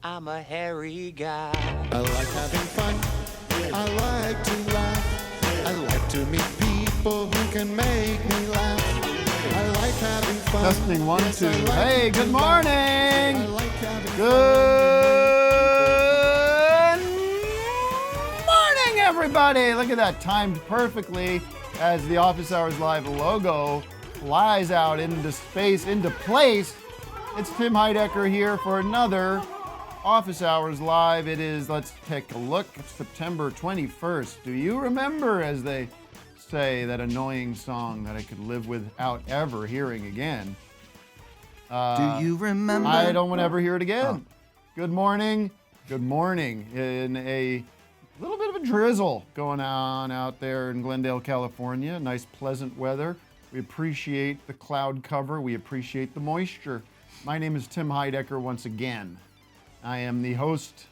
I'm a hairy guy. I like having fun. I like to laugh. I like to meet people who can make me laugh. I like having fun. Testing 1, Yes, 2. I like Hey, to good laugh. morning. I like having Good morning, everybody. Look at that, timed perfectly as the Office Hours Live logo flies out into space, into place. It's Tim Heidecker here for another Office Hours Live. It is, let's take a look, September 21st. Do you remember, as they say, that annoying song that I could live without ever hearing again? Do you remember? I don't want to ever hear it again. Oh. Good morning. Good morning. In a little bit of a drizzle going on out there in Glendale, California. Nice, pleasant weather. We appreciate the cloud cover. We appreciate the moisture. My name is Tim Heidecker once again. I am the host,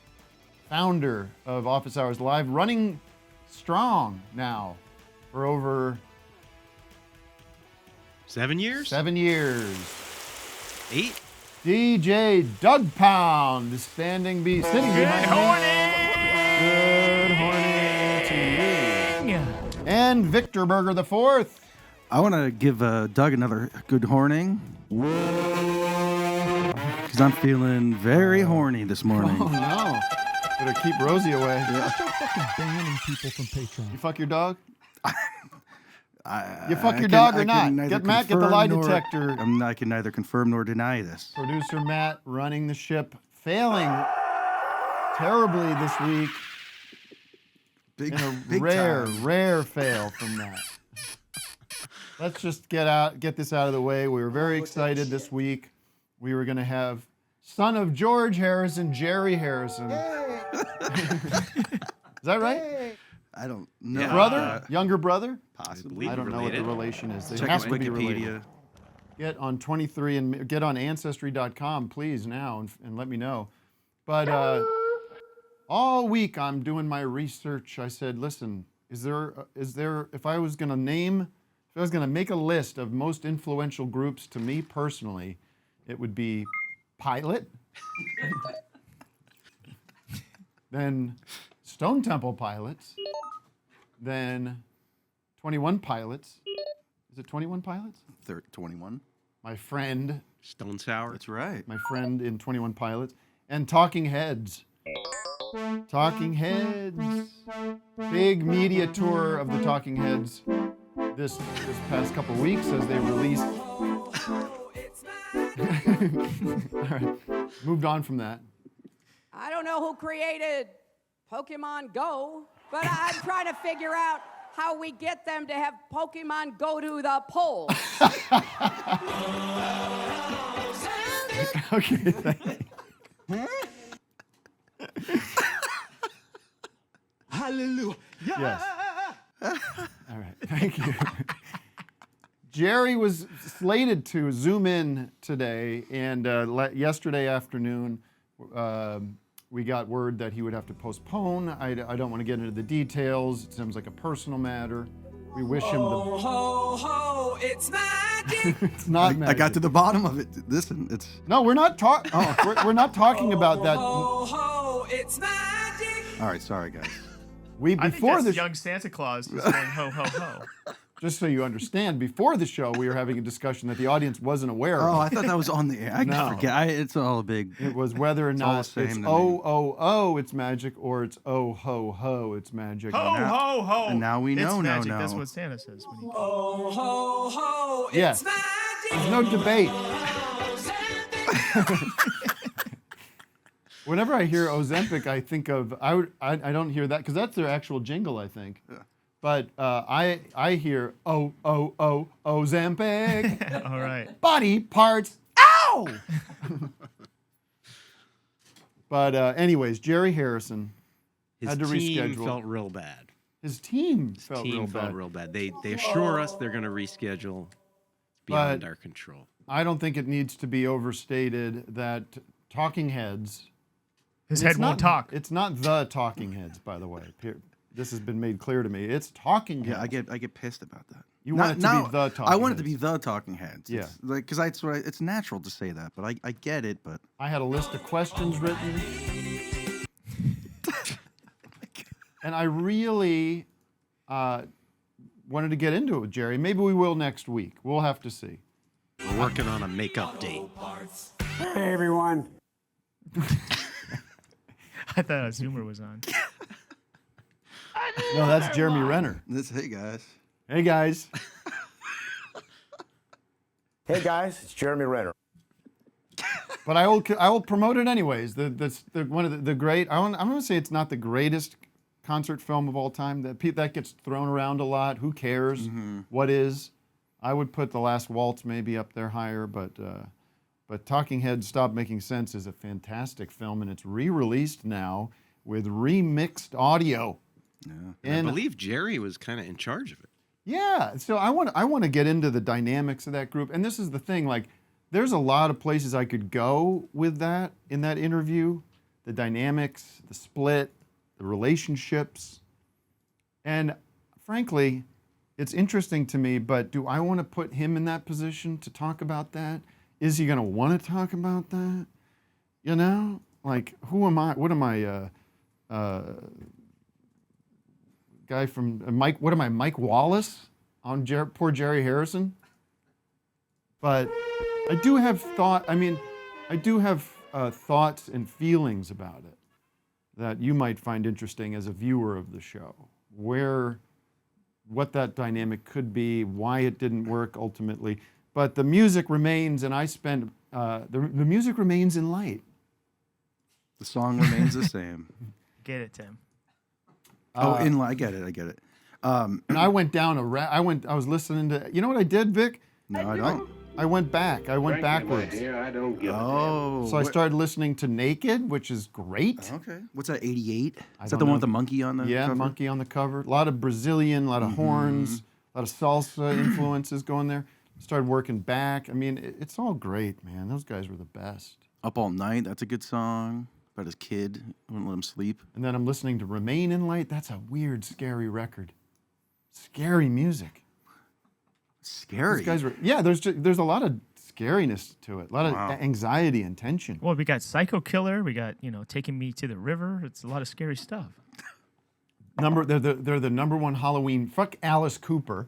founder of Office Hours Live, running strong now for over 7 years? 7 years. 8? DJ Douggpound is sitting behind me. Good morning to you. And Victor Berger the Fourth. I want to give Doug another good horning. Because I'm feeling very horny this morning. Oh no! Better keep Rosie away. Fucking banning people from Patreon. You fuck your dog? You fuck I your can- dog or I can not? neither Get Matt, get the confirm lie nor- detector. I can neither confirm nor deny this. Producer Matt running the ship, failing terribly this week. Big, In a big rare, time. rare fail from Matt. Let's just get this out of the way. We were very excited this week. We were going to have son of George Harrison, Jerry Harrison. Is that right? I don't know. Yeah. Brother? Younger brother? Possibly. I don't know what the related. relation is. They Check have his to be related. Wikipedia. Get on 23 and get on Ancestry.com, please, now, and let me know. But all week I'm doing my research. I said, listen, is there, if I was going to make a list of most influential groups to me personally, it would be Pilot, then Stone Temple Pilots, then 21 Pilots. Is it 21 Pilots? 21. My friend, Stone Sour? That's right. my friend in 21 Pilots, and Talking Heads. Talking Heads. Big media tour of the Talking Heads this past couple weeks as they released. All right, moved on from that. I don't know who created Pokemon Go, but I'm trying to figure out how we get them to have Pokemon go to the polls. Okay, thank you. Hallelujah. Yes. All right, thank you. Jerry was slated to zoom in today, and yesterday afternoon we got word that he would have to postpone. I don't want to get into the details. It seems like a personal matter. We wish him the... Ho, ho, it's magic. It's not I magic. got to the bottom of it. Listen, it's... No, we're not talking... Oh, we're not talking about that. Ho, ho, it's magic. All right, sorry, guys. We I think before that's this, young Santa Claus just going ho ho ho. just so you understand, before the show we were having a discussion that the audience wasn't aware Oh, of. I thought that was on the air. I No. forget. It's all a big... It was whether or It's all not the same it's to me. oh it's magic or it's oh ho ho it's magic. Ho ho ho. and now we know, it's no, magic. no. That's what Santa says. When he... Ho, ho, ho, it's Yes. magic. There's no debate. Whenever I hear Ozempic, I think of I don't hear that because that's their actual jingle, I think. Yeah. But I hear Ozempic All right. body parts. Ow! But anyways, Jerry Harrison His had to team reschedule. felt real bad. His team His felt team real felt bad. real bad. They assure us they're going to reschedule. It's beyond But- our control. I don't think it needs to be overstated that Talking Heads. His and head it's won't not- talk. It's not the Talking Heads, by the way. This has been made clear to me. It's Talking Heads. Yeah, I get pissed about that. You want it to be the Talking I want it to Heads. be the Talking Heads. Yeah. It's like, because it's natural to say that, but I get it. But I had a list of questions written. And I really wanted to get into it with Jerry. Maybe we will next week. We'll have to see. We're working on a makeup date. Hey, everyone. I thought Zoomer was on. No, that's Jeremy Renner. hey guys. Hey, guys. Hey, guys, it's Jeremy Renner. But I will promote it anyways. One of the great. I'm going to say it's not the greatest concert film of all time. That gets thrown around a lot. Who cares? What is? I would put The Last Waltz maybe up there higher, but Talking Heads Stop Making Sense is a fantastic film, and it's re-released now with remixed audio. Yeah. And I believe Jerry was kind of in charge of it. yeah, so I want to get into the dynamics of that group, and this is the thing. Like, there's a lot of places I could go with that in that interview, the dynamics, the split, the relationships, and frankly, it's interesting to me. But do I want to put him in that position to talk about that? Is he going to want to talk about that? You know, like, who am I? What am I? Guy from Mike. What am I? Mike Wallace on poor Jerry Harrison. But I do have thought. I mean, I do have thoughts and feelings about it that you might find interesting as a viewer of the show. What that dynamic could be, why it didn't work ultimately. But the music remains, and I spend the music remains in light. The song remains the same. Get it, Tim. I get it. And I went down I was listening to. You know what I did, Vic? No, I don't. I went back. I went backwards. Oh. So I started listening to Naked, which is great. Okay. What's that? 88? I Is that don't the one know. with the monkey on the Yeah, cover? monkey on the cover. A lot of Brazilian, a lot of horns, a lot of salsa influences going there. Started working back. I mean, it's all great, man. Those guys were the best. Up All Night. That's a good song. About his kid. Wouldn't let him sleep. And then I'm listening to Remain in Light. That's a weird, scary record. Scary music. Scary. These guys were, yeah, there's a lot of scariness to it. A lot of anxiety and tension. Well, we got Psycho Killer. We got, Taking Me to the River. It's a lot of scary stuff. They're the number one Halloween. Fuck Alice Cooper.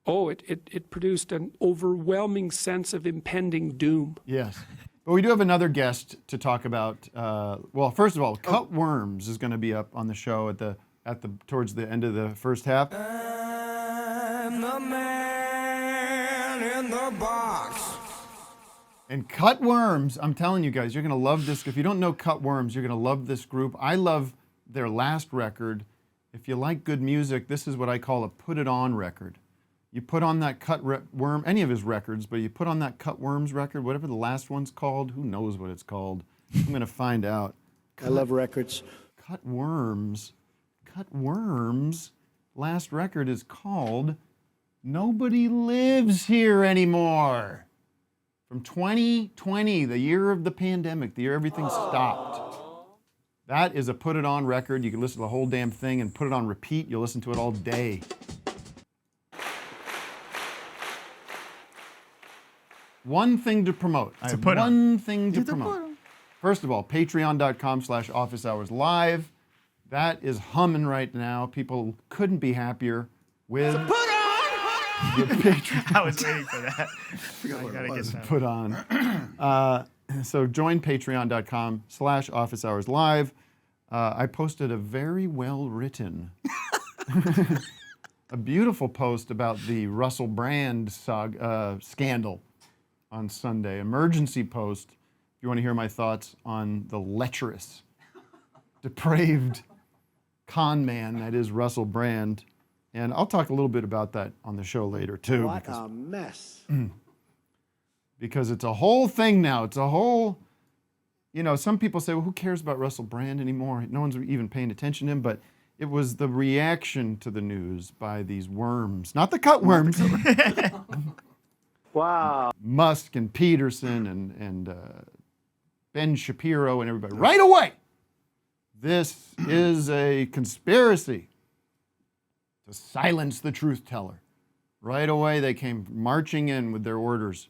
Oh, it produced an overwhelming sense of impending doom. Yes. But we do have another guest to talk about. Well, first of all, Cut Worms is going to be up on the show towards the end of the first half. I'm the man in the box. And Cut Worms, I'm telling you guys, you're going to love this. If you don't know Cut Worms, you're going to love this group. I love their last record. If you like good music, this is what I call a put it on record. You put on that Worm, any of his records, but you put on that Cut Worms record, whatever the last one's called, who knows what it's called. I'm going to find out. I love records. Cut Worms, last record is called Nobody Lives Here Anymore. From 2020, the year of the pandemic, the year everything stopped. That is a put it on record. You can listen to the whole damn thing and put it on repeat. You'll listen to it all day. One thing to promote. I have one thing to promote. First of all, patreon.com/officeHoursLive. That is humming right now. People couldn't be happier with Put on! the Patreon. I was waiting for that. I gotta get that. Put on. So join patreon.com/officeHoursLive. I posted a very well-written, a beautiful post about the Russell Brand scandal on Sunday. Emergency post, if you want to hear my thoughts on the lecherous, depraved con man that is Russell Brand. And I'll talk a little bit about that on the show later, too. What a mess. Because it's a whole thing now. It's a whole, some people say, well, who cares about Russell Brand anymore? No one's even paying attention to him. But it was the reaction to the news by these worms, not the cut worms. Wow. Musk and Peterson and Ben Shapiro and everybody. Right away! This is a conspiracy to silence the truth teller. Right away, they came marching in with their orders.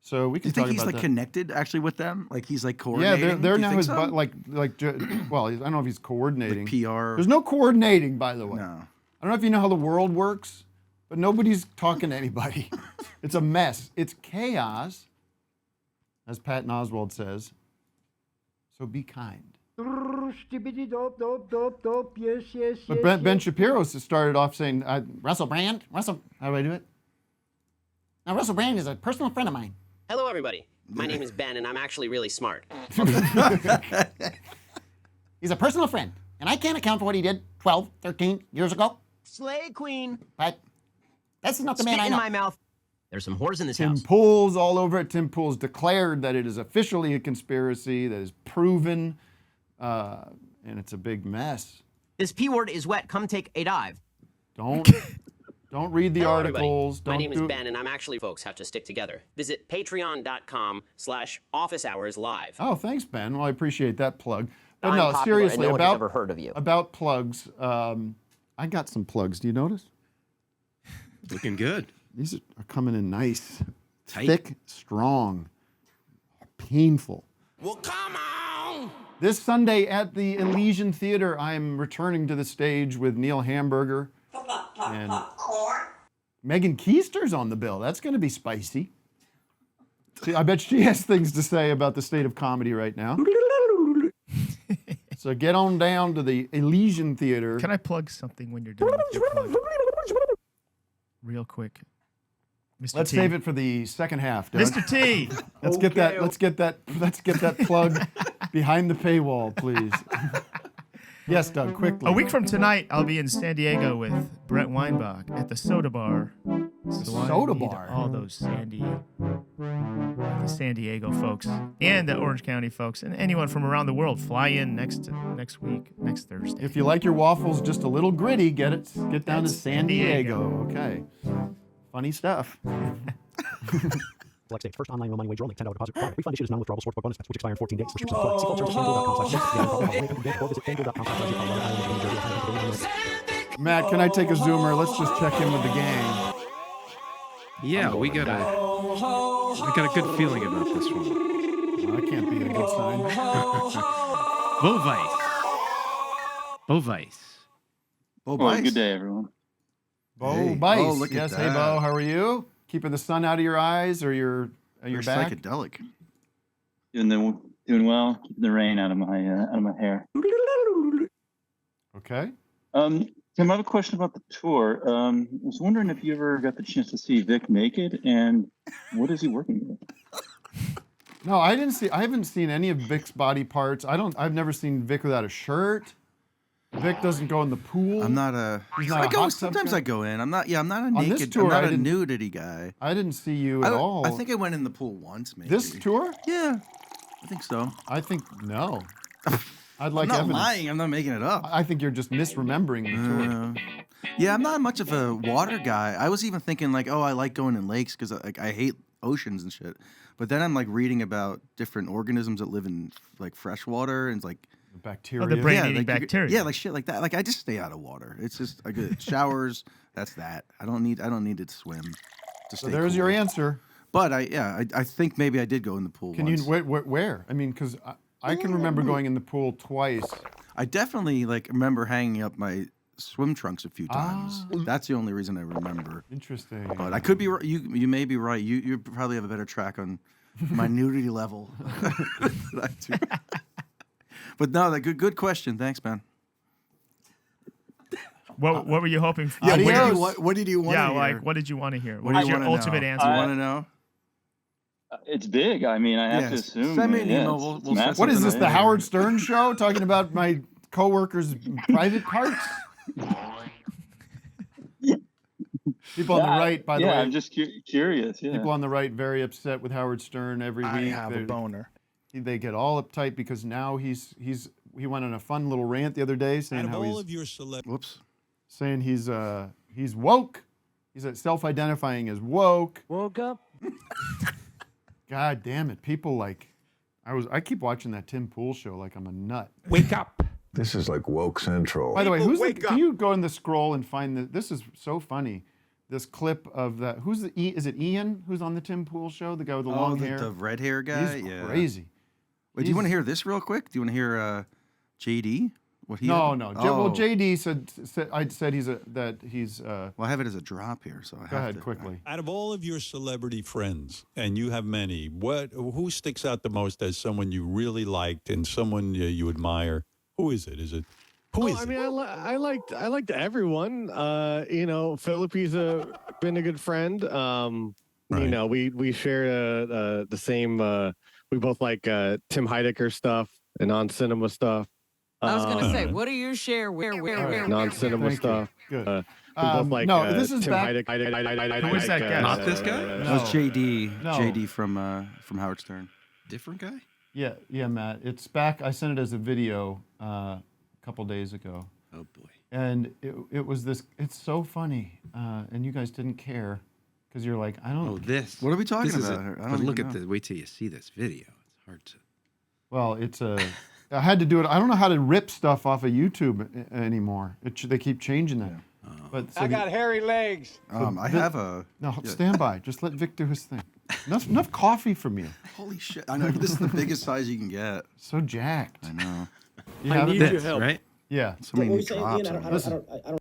So we Do you can think talk he's about like that. connected actually with them? Like he's like Yeah, coordinating? they're Do you now think his so? well, I don't know if he's coordinating. Like PR. There's no coordinating, by the way. No. I don't know if you know how the world works, but nobody's talking to anybody. It's a mess. It's chaos, as Patton Oswalt says. So be kind. But Ben Shapiro started off saying, Russell Brand, how do I do it? Now, Russell Brand is a personal friend of mine. Hello, everybody. My name is Ben, and I'm actually really smart. He's a personal friend, and I can't account for what he did 12, 13 years ago. Slay Queen. But this is not the man Spit I in know. my mouth. There's some whores in this Tim house. Pool's all over it. Tim Pool's declared that it is officially a conspiracy that is proven, and it's a big mess. This P word is wet. Come take a dive. Don't read the Hello, everybody. articles. My Don't name is do- Ben, and I'm actually folks have to stick together. Visit patreon.com/officeHoursLive. Oh, thanks, Ben. Well, I appreciate that plug. But I'm no, popular, seriously, and no one has about ever heard of you. About plugs. I got some plugs. Do you notice? Looking good. These are coming in nice, Tight. thick, strong, painful. Well, come on! This Sunday at the Elysian Theater, I'm returning to the stage with Neil Hamburger and Megan Keister's on the bill. That's going to be spicy. See, I bet she has things to say about the state of comedy right now. So get on down to the Elysian Theater. Can I plug something when you're done with your plug? Real quick. Mr. Let's T. save it for the second half. Doug. Mr. T. Let's get that plug behind the paywall, please. Yes, Doug, quickly. A week from tonight, I'll be in San Diego with Brett Weinbach at the Soda Bar. So I Soda need Bar? all those the San Diego folks and the Orange County folks and anyone from around the world fly in next week, next Thursday. If you like your waffles just a little gritty, get down to That's San Diego. Okay. Funny stuff. Select state. First online no money wager only. $10 deposit required. Refund issued as non-withdrawable sportsbook bonus bets which expire in 14 days. Restrictions apply. See full terms at FanDuel.com/or visit FanDuel.com/. Matt, can I take a zoomer? Let's just check in with the gang. Yeah, I got a good feeling about this one. Well, that can't be a good sign. Bovice. Bice. Good day, everyone. Bo Hey. Bice. Oh, look at yes, hey that. Bo, how are you? Keeping the sun out of your eyes or your You're back? psychedelic. Doing well. Keeping the rain out of my hair. Okay. Tim, I have a question about the tour. I was wondering if you ever got the chance to see Vic naked, and what is he working with? No, I haven't seen any of Vic's body parts. I've never seen Vic without a shirt. Vic doesn't go in the pool. I'm not a. He's not I a go. hot tub Sometimes guy? I go in. I'm not a On naked. this tour, I'm not I a didn't- nudity guy. I didn't see you at all. I think I went in the pool once, maybe. This tour? Yeah, I think so. I think no. I'd like I'm not evidence. lying. I'm not making it up. I think you're just misremembering the tour. Yeah, I'm not much of a water guy. I was even thinking like, oh, I like going in lakes because I hate oceans and shit. But then I'm like reading about different organisms that live in like fresh water and it's like bacteria. Oh, the brain-eating like, bacteria. Yeah, like shit like that. Like I just stay out of water. It's just I get showers. That's that. I don't need to swim. To So stay there's cool. your answer. But I think maybe I did go in the pool. Can once. you where? I mean, because I can remember going in the pool twice. I definitely like remember hanging up my swim trunks a few times. That's the only reason I remember. Interesting. But I could be right. You may be right. You probably have a better track on my nudity level than I do. But no, that good question. Thanks, man. What were you hoping for? Yeah, what did you want to Yeah, hear? like what did you want to hear? What What do is you your wanna ultimate know? answer? You want to know? It's big. I mean, I have to assume. Send me an yeah, email. it's We'll set massive. What is this, something the up. Howard Stern show? Talking about my coworkers' private parts? People on the right, by the way. I'm just curious. Yeah. People on the right very upset with Howard Stern every week. I have a boner. They get all uptight because now he went on a fun little rant the other day saying how saying he's woke. He's self-identifying as woke. Woke up. God damn it! People like I keep watching that Tim Pool show like I'm a nut. Wake up. This is like woke central. By the way, can you go in the scroll and find this is so funny. this clip of that. Who's the is it Ian who's on the Tim Pool show? The guy with the long hair, the red hair guy. He's yeah, crazy. Wait, do you want to hear this real quick? Do you want to hear JD? What he? No, had? no. Oh. Well, JD said I said he's. Well, I have it as a drop here, so I go ahead quickly. Out of all of your celebrity friends, and you have many, who sticks out the most as someone you really liked and someone you admire? Who is it? Is it? Who is I it? mean, I liked everyone. You know, Philippe's been a good friend. Right. You know, we share the same. We both like Tim Heidecker stuff and non-cinema stuff. I was gonna say, what do you share? Where? Non-cinema stuff. Good. We both like no, this is Tim back. Heidecker. Who is that guy? Not this guy? That was JD. No. JD from Howard Stern. Different guy? Yeah, Matt. It's back. I sent it as a video a couple days ago. Oh boy. And it was this. It's so funny, and you guys didn't care because you're like, I don't. Oh, this. What are we talking This is about? it. I don't But look even at know. the. Wait till you see this video. It's hard to. Well, it's a. I had to do it. I don't know how to rip stuff off of YouTube anymore. They keep changing that. But so I got hairy legs. I have a. No, yeah. stand by. Just let Vic do his thing. Enough coffee from you. Holy shit! I know this is the biggest size you can get. So jacked. I know. You I have need it? your help. Right? Yeah. So many What were new you saying, drops. Ian? I don't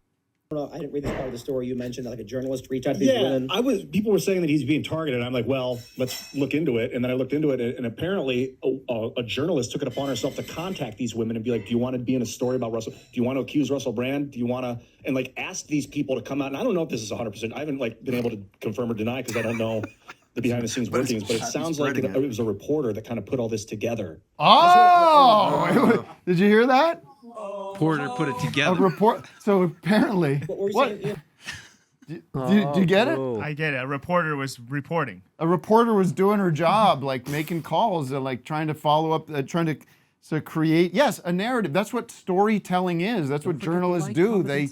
know. I didn't read this part of the story. You mentioned that like a journalist reached out to these Yeah, women. people were saying that he's being targeted. I'm like, well, let's look into it. And then I looked into it, and apparently a journalist took it upon herself to contact these women and be like, do you want to be in a story about Russell? Do you want to accuse Russell Brand? Do you want to, and like ask these people to come out? And I don't know if this is 100%. I haven't like been able to confirm or deny because I don't know the behind the scenes workings, but it sounds like it was a reporter that kind of put all this together. Oh, did you hear that? Porter put it A together. report. So apparently, what? Do you get it? I get it. A reporter was reporting. A reporter was doing her job, like making calls and like trying to follow up, trying to create, yes, a narrative. That's what storytelling is. That's what journalists do. They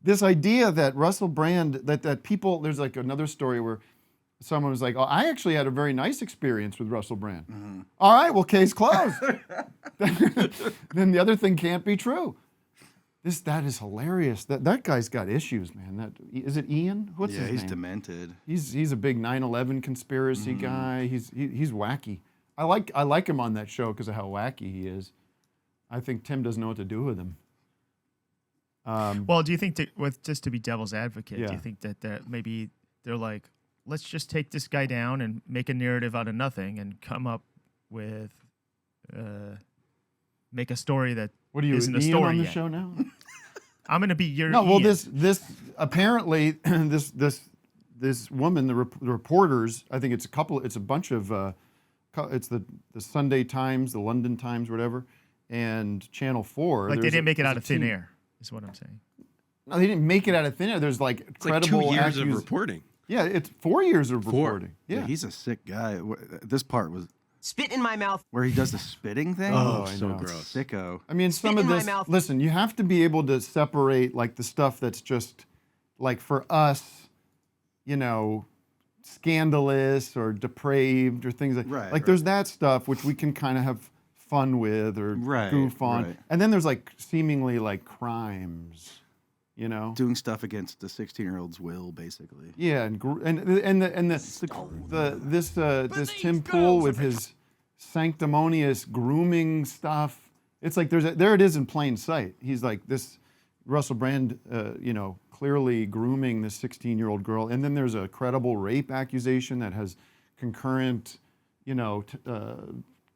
this idea that Russell Brand, that people. There's like another story where someone was like, "Oh, I actually had a very nice experience with Russell Brand." Mm-hmm. All right, well, case closed. Then the other thing can't be true. That is hilarious. That guy's got issues, man. Is it Ian? What's his name? Yeah, he's demented. He's a big 9/11 conspiracy guy. He's wacky. I like him on that show because of how wacky he is. I think Tim doesn't know what to do with him. Well, do you think just to be devil's advocate, Yeah. do you think that maybe they're like, let's just take this guy down and make a narrative out of nothing and come up with, make a story that What are you, isn't a Ian story on the yet. show now? I'm gonna be your No, well, Ian. this apparently this woman, the reporters. I think it's a bunch of, it's the Sunday Times, the London Times, whatever, and Channel 4. Like they didn't make it out of thin team. air, is what I'm saying. No, they didn't make it out of thin air. There's like It's like credible 2 years of reporting. Yeah, it's 4 years of 4. reporting. Yeah. He's a sick guy. This part was Spit in my mouth. where he does the spitting thing. Oh, It's I so know. gross. Sicko. I mean, some Spit of in my this. mouth. Listen, you have to be able to separate like the stuff that's just like for us, you know, scandalous or depraved or things like Right. there's that stuff which we can kind of have fun with or goof on, right. and then there's like seemingly like crimes, you know. Doing stuff against the 16-year-old's will, basically. Yeah, this Tim Pool with his sanctimonious grooming stuff. It's like there it is in plain sight. He's like this Russell Brand, clearly grooming this 16-year-old girl, and then there's a credible rape accusation that has concurrent,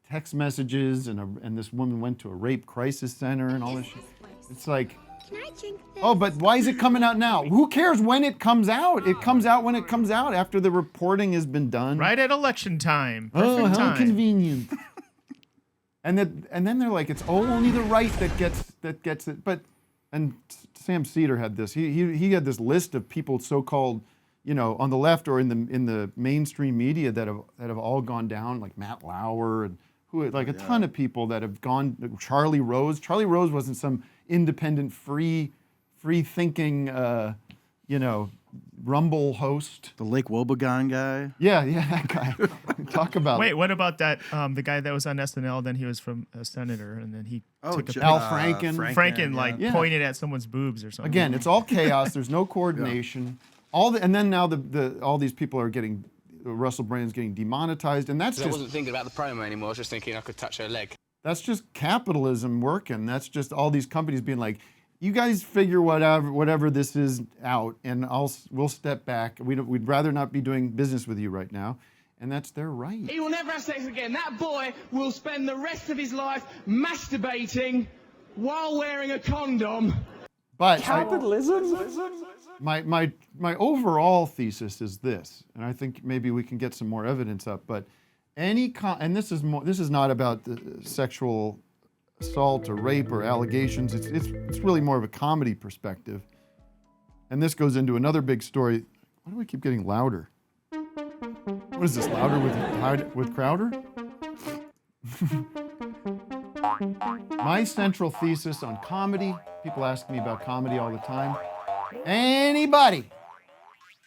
text messages, and this woman went to a rape crisis center and all this shit. It's like. Oh, but why is it coming out now? Who cares when it comes out? It comes out when it comes out after the reporting has been done. Right at election time. Oh, Perfect how time. convenient. and then they're like, it's only the right that gets it. And Sam Cedar had this. He had this list of people, so-called, on the left or in the mainstream media that have all gone down, like Matt Lauer and a ton of people that have gone. Charlie Rose. Charlie Rose wasn't some independent, free thinking, Rumble host. The Lake Wobegon guy. Yeah, that guy. Talk about. Wait, what about that? The guy that was on SNL, then he was from a senator, and then he took a Al Franken. Franken, pointed at someone's boobs or something. Again, it's all chaos. There's no coordination. and then now all these people are getting Russell Brand's getting demonetized, and that's I just wasn't thinking about the promo anymore. I was just thinking I could touch her leg. that's just capitalism working. That's just all these companies being like, you guys figure whatever this is out, and we'll step back. We'd rather not be doing business with you right now, and that's their right. He will never have sex again. That boy will spend the rest of his life masturbating while wearing a condom. But capitalism. My overall thesis is this, and I think maybe we can get some more evidence up. But and this is not about the sexual assault or rape or allegations. It's really more of a comedy perspective. And this goes into another big story. Why do we keep getting louder? What is this, louder with Crowder? My central thesis on comedy, people ask me about comedy all the time. Anybody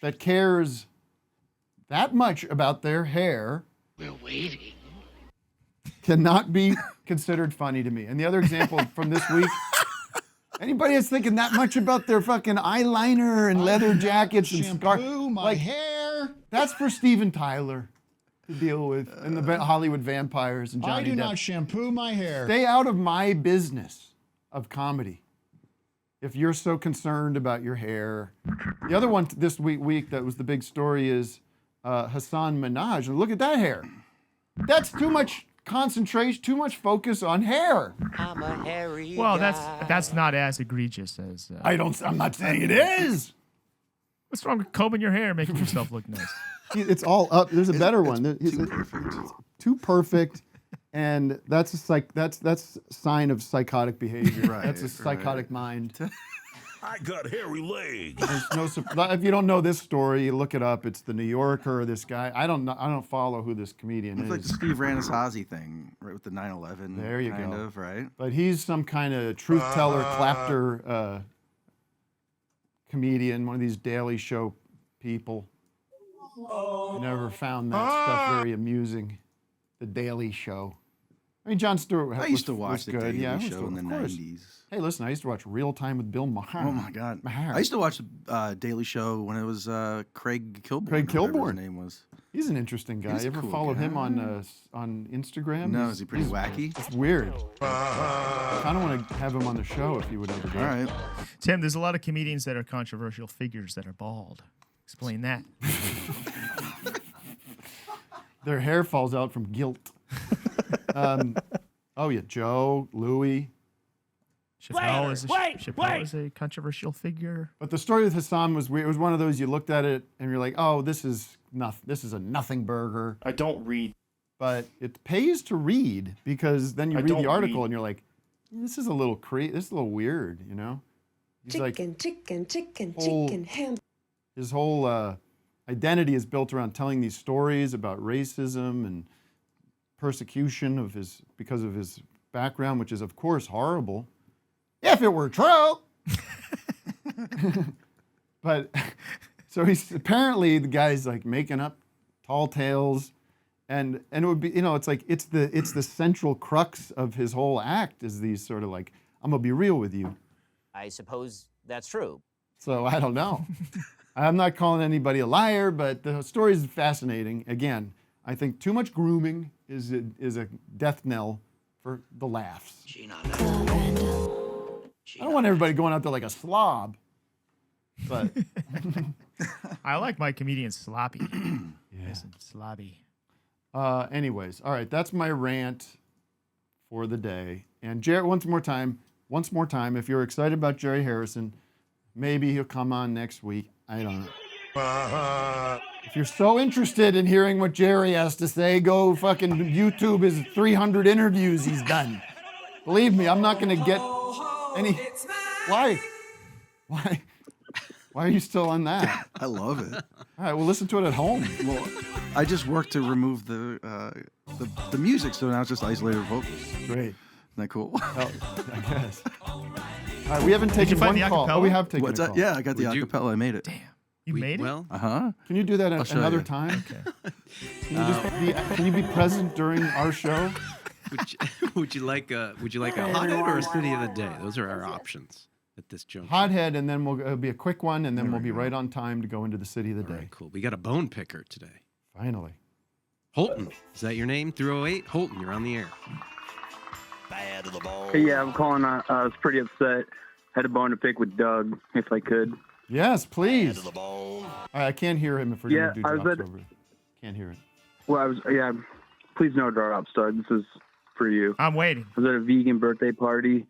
that cares that much about their hair, we're waiting, cannot be considered funny to me. And the other example from this week, anybody that's thinking that much about their fucking eyeliner and leather jackets and shampoo my hair. That's for Steven Tyler to deal with, and the Hollywood vampires and Johnny Depp. I do not shampoo my hair. Stay out of my business of comedy. If you're so concerned about your hair. The other one this week that was the big story is Hassan Minaj. And look at that hair. That's too much concentration, too much focus on hair. I'm a hairy Well, guy. that's not as egregious as. I'm not saying it is. What's wrong with combing your hair, making yourself look nice? It's all up. There's a better one. Too perfect. Too perfect. And that's a sign of psychotic behavior. Right, That's a psychotic mind. I got hairy legs. If you don't know this story, you look it up. It's the New Yorker. This guy. I don't follow who this comedian It's is. like the Steve Ranassazi thing, right, with the 9/11. There you kind go. of, right? But he's some kind of truth teller, clapter comedian, one of these Daily Show people. I never found that stuff very amusing. The Daily Show. I mean, Jon Stewart I used to watch the good. Daily Yeah, Show in the of course. 90s. Hey, listen, I used to watch Real Time with Bill Maher. Oh my God! Maher. I used to watch Daily Show when it was Craig Kilborn. Craig or whatever Kilborn. His name was. He's an interesting guy. He's a You ever cool follow guy. him on Instagram? No, is he pretty wacky? It's weird. I kind of want to have him on the show if you would ever do it. All right. Tim, there's a lot of comedians that are controversial figures that are bald. Explain that. Their hair falls out from guilt. Oh yeah, Joe, Louis. Chappelle is a controversial figure. But the story with Hassan was weird. It was one of those you looked at it and you're like, oh, this is a nothing burger. I don't read. But it pays to read because then you I read don't the article read. and you're like, this is a little this is a little weird, you know? He's Chicken, ham. His whole identity is built around telling these stories about racism and persecution because of his background, which is of course horrible. If it were true. But so he's apparently the guy's like making up tall tales, and it would be, it's like it's the central crux of his whole act is these sort of like, I'm gonna be real with you. I suppose that's true. So I don't know. I'm not calling anybody a liar, but the story is fascinating. Again, I think too much grooming is a death knell for the laughs. I don't want everybody going out there like a slob, but I like my comedians sloppy. Yes, sloppy. anyways, all right, that's my rant for the day. And Jerry, once more time, if you're excited about Jerry Harrison, maybe he'll come on next week. I don't know. If you're so interested in hearing what Jerry has to say, go fucking YouTube his 300 interviews he's done. Believe me, I'm not going to get any. Why? Why are you still on that? I love it. All right, well, listen to it at home. Well, I just worked to remove the music, so now it's just isolated vocals. Great. Isn't that cool? Oh, I guess. All right, we haven't taken one call. Oh, we have taken What's a that? call. Yeah, I got the acapella. I made it. Damn. You made it? Well, Can you do that I'll show another you. time? Okay. Can you be present during our show? would you like a hot or a city of the day? Those are our options. at this junction. Hothead, and then it'll be a quick one, and then we'll be right on time to go into the city of the day. All right, cool. We got a bone picker today. Finally. Holton, is that your name? 308? Holton, you're on the air. Bad to the bone. Hey, yeah, I'm calling. I was pretty upset. Had a bone to pick with Doug, if I could. Yes, please. Bad to the bone. All right, I can't hear him if we're Yeah, going to do I was drops at- over. Can't hear it. Well, please no drops, Doug. This is for you. I'm waiting. I was at a vegan birthday party,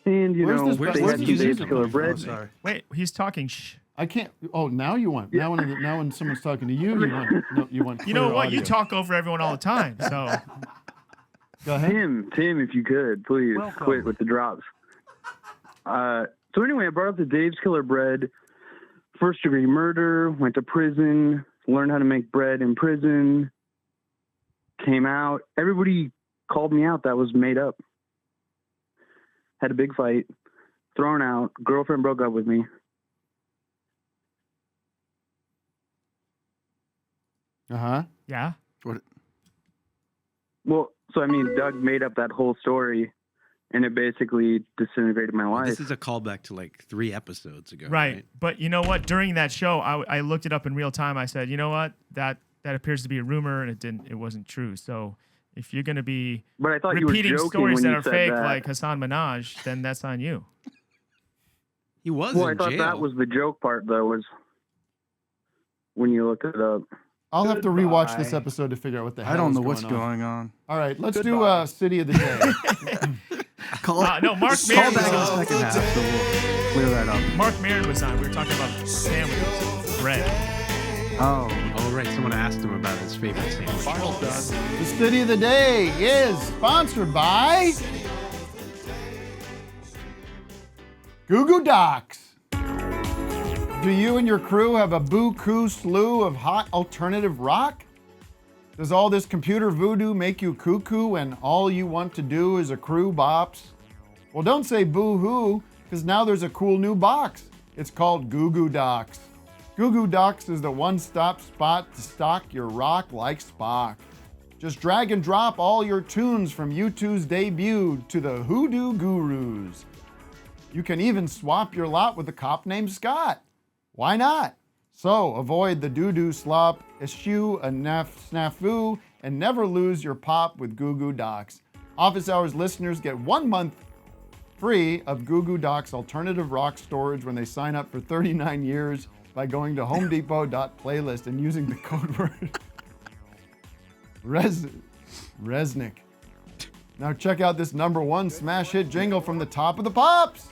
and they had some Dave's Killer Bread. Sorry. Wait, he's talking. Shh. I can't. Oh, now you want. Now when someone's talking to you, you want. You know clear what? audio. You talk over everyone all the time. So Go ahead. Tim, if you could, please quit with the drops. So anyway, I brought up the Dave's Killer Bread, first-degree murder, went to prison, learned how to make bread in prison, came out. Everybody called me out. That was made up. Had a big fight, thrown out. Girlfriend broke up with me. Uh-huh. Yeah. What? Well, so I mean, Doug made up that whole story, and it basically disintegrated my life. This is a callback to like 3 episodes ago. right. But you know what? During that show, I looked it up in real time. I said, you know what? That appears to be a rumor, and it wasn't true. So if you're going to be But I thought you were repeating joking stories when that you are said fake, that. like Hassan Minaj, then that's on you. He was Well, I in thought jail. that was the joke part, though, was when you looked it up. I'll have to rewatch this episode to figure out what the hell I don't is know what's on. going on. All right, let's do City of the Day. No, Mark Call Maron back in the was on. second half, so we'll clear that up. Mark Maron was on. We were talking about sandwiches, bread. Oh, right. Someone asked him about his favorite sandwich. The City of the Day is sponsored by Goo Goo Docs. Do you and your crew have a boo-coo slew of hot alternative rock? Does all this computer voodoo make you cuckoo and all you want to do is accrue bops? Well, don't say boo-hoo, because now there's a cool new box. It's called Goo Goo Docs. Goo Goo Docs is the one-stop spot to stock your rock like Spock. Just drag and drop all your tunes from U2's debut to the Hoodoo Gurus. You can even swap your lot with a cop named Scott. Why not? So avoid the doo-doo slop, eschew a snafu, and never lose your pop with Goo Goo Docs. Office Hours listeners get 1 month free of Goo Goo Docs alternative rock storage when they sign up for 39 years by going to homedepot.playlist and using the code word Resnick. Now check out this #1 smash hit jingle from the Top of the Pops.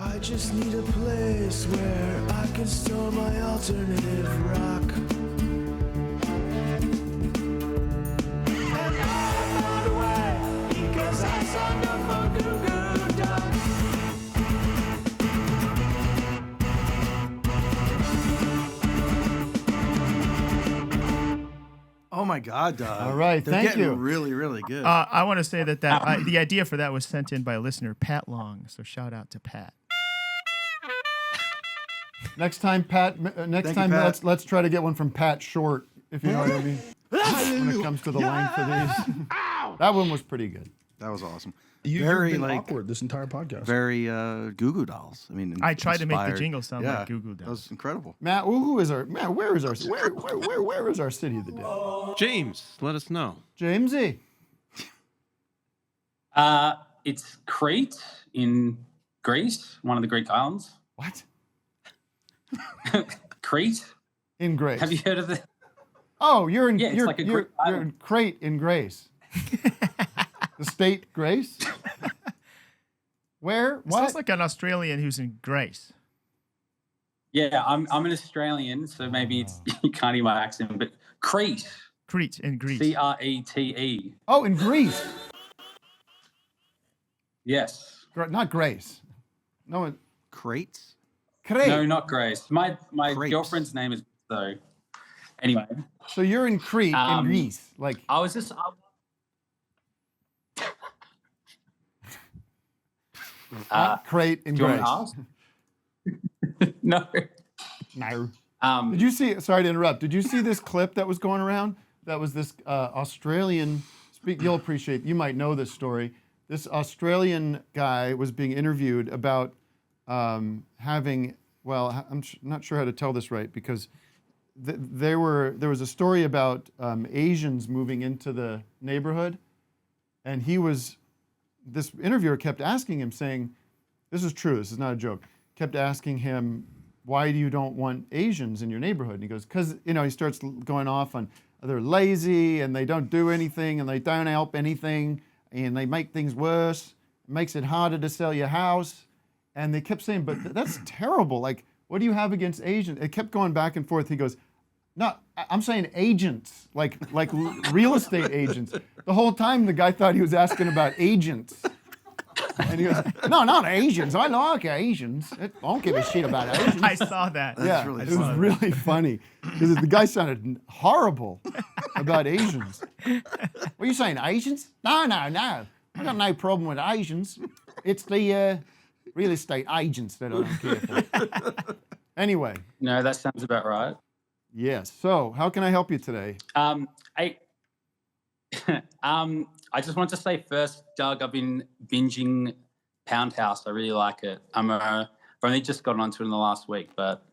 I just need a place where I can store my alternative rock. And I found a way because I signed up for Goo Goo Docs. Oh my God, Doug. All right, They're thank getting you. really, really good. I want to say that the idea for that was sent in by a listener, Pat Long. So shout out to Pat. Next time, Pat. Thank you, Pat. Let's try to get one from Pat Short, if you know what I mean. When it comes to the length of these, that one was pretty good. That was awesome. You've Very been like awkward this entire podcast. very Goo Goo Dolls. I mean, I tried to make the inspired. jingle sound Yeah, like Goo Goo That Dolls. was incredible. Matt, where is our where is our city of the day? James, let us know. Jamesy. It's Crete in Greece, one of the Greek islands. What? Crete? In Grace. Have you heard of it? Oh, you're in. Yeah, it's you're, like a you're, Greek you're island. in Crate in Grace. The state Grace. Where? What? Sounds like an Australian who's in Grace. Yeah, I'm an Australian, so maybe it's you can't hear my accent, but Crete. Crete in Greece. Crete. Oh, in Greece. Yes. Not Grace. No, Crates. Crate. No, not Grace. My Crepes. girlfriend's name is so. Anyway. So you're in Crete in Greece, like. I was just. Crate in do you Grace. want me to ask? No. No. Did you see? Sorry to interrupt. Did you see this clip that was going around? That was this Australian. You'll appreciate. You might know this story. this Australian guy was being interviewed about having, well, I'm not sure how to tell this right, because there was a story about Asians moving into the neighborhood, and this interviewer kept asking him, saying, this is true, this is not a joke, kept asking him, why do you don't want Asians in your neighborhood? And he goes, because, he starts going off on, they're lazy, and they don't do anything, and they don't help anything, and they make things worse. It makes it harder to sell your house. And they kept saying, but that's terrible. Like, what do you have against Asians? It kept going back and forth. He goes, no, I'm saying agents, like real estate agents. The whole time the guy thought he was asking about agents. And he goes, no, not Asians. I like Asians. I don't give a shit about Asians. I saw that. Yeah, it was really funny. Because the guy sounded horrible about Asians. What are you saying, Asians? No. I got no problem with Asians. It's the real estate agents that I don't care for. Anyway. No, that sounds about right. Yes. So, how can I help you today? I just want to say first, Doug, I've been binging Pound House. I really like it. I've only just gotten onto it in the last week, but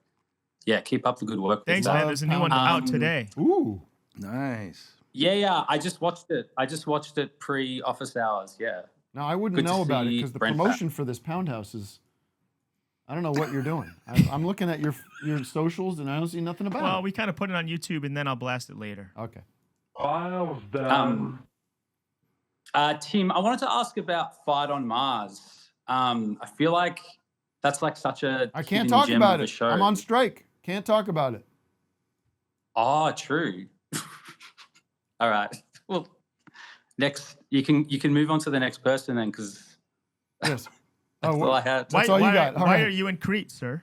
yeah, keep up the good work. Thanks, man. There's a new one out today. Ooh, nice. Yeah. I just watched it pre-office hours. Yeah. No, I wouldn't know about it because the promotion for this Pound House is, I don't know what you're doing. I'm looking at your socials and I don't see nothing about it. Well, we kind of put it on YouTube and then I'll blast it later. Okay. Tim, I wanted to ask about Fight on Mars. I feel like that's like such a I can't hidden talk gem about of a it. show. I'm on strike. Can't talk about it. Oh, true. All right. Well, next you can move on to the next person then, because yes, that's all I had. That's all you got. Why are you in Crete, sir?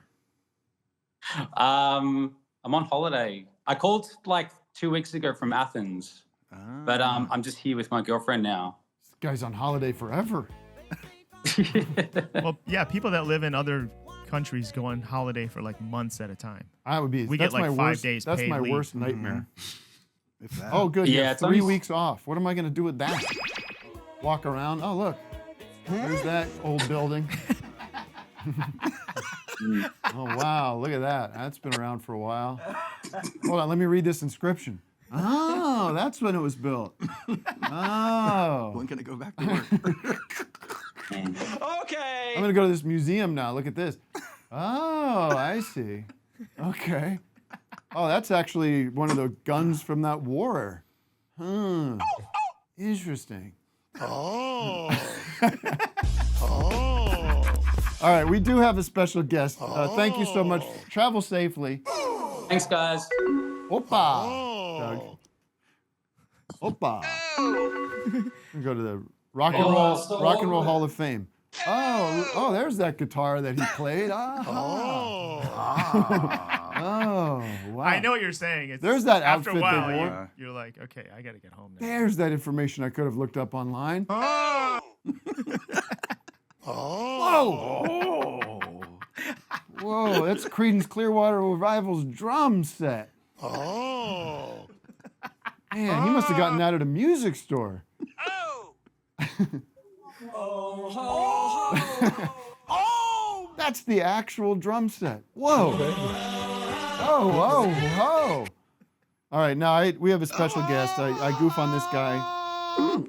I'm on holiday. I called like 2 weeks ago from Athens, but I'm just here with my girlfriend now. This guy's on holiday forever. Well, yeah, people that live in other countries go on holiday for like months at a time. I would be. We get like 5 days. That's paid my leave. worst nightmare. Mm-hmm. Oh, good. Yeah, you have it's 3 only- weeks off. What am I going to do with that? Walk around. Oh, look. There's that old building. Oh, wow. Look at that. That's been around for a while. Hold on. Let me read this inscription. Oh, that's when it was built. Oh. When can I go back to work? Okay. I'm going to go to this museum now. Look at this. Oh, I see. Okay. Oh, that's actually one of the guns from that war. Interesting. Oh. All right, we do have a special guest. Thank you so much. Travel safely. Thanks, guys. Opa. Doug. Opa. We go to the Rock and Roll Hall of Fame. Oh, there's that guitar that he played. Oh, wow. I know what you're saying. It's, There's that after outfit a while, they wore. you're like, okay, I got to get home now. There's that information I could have looked up online. Whoa, that's Creedence Clearwater Revival's drum set. Man, he must have gotten that at a music store. That's the actual drum set. Whoa. Whoa. All right, now we have a special guest. I goof on this guy. All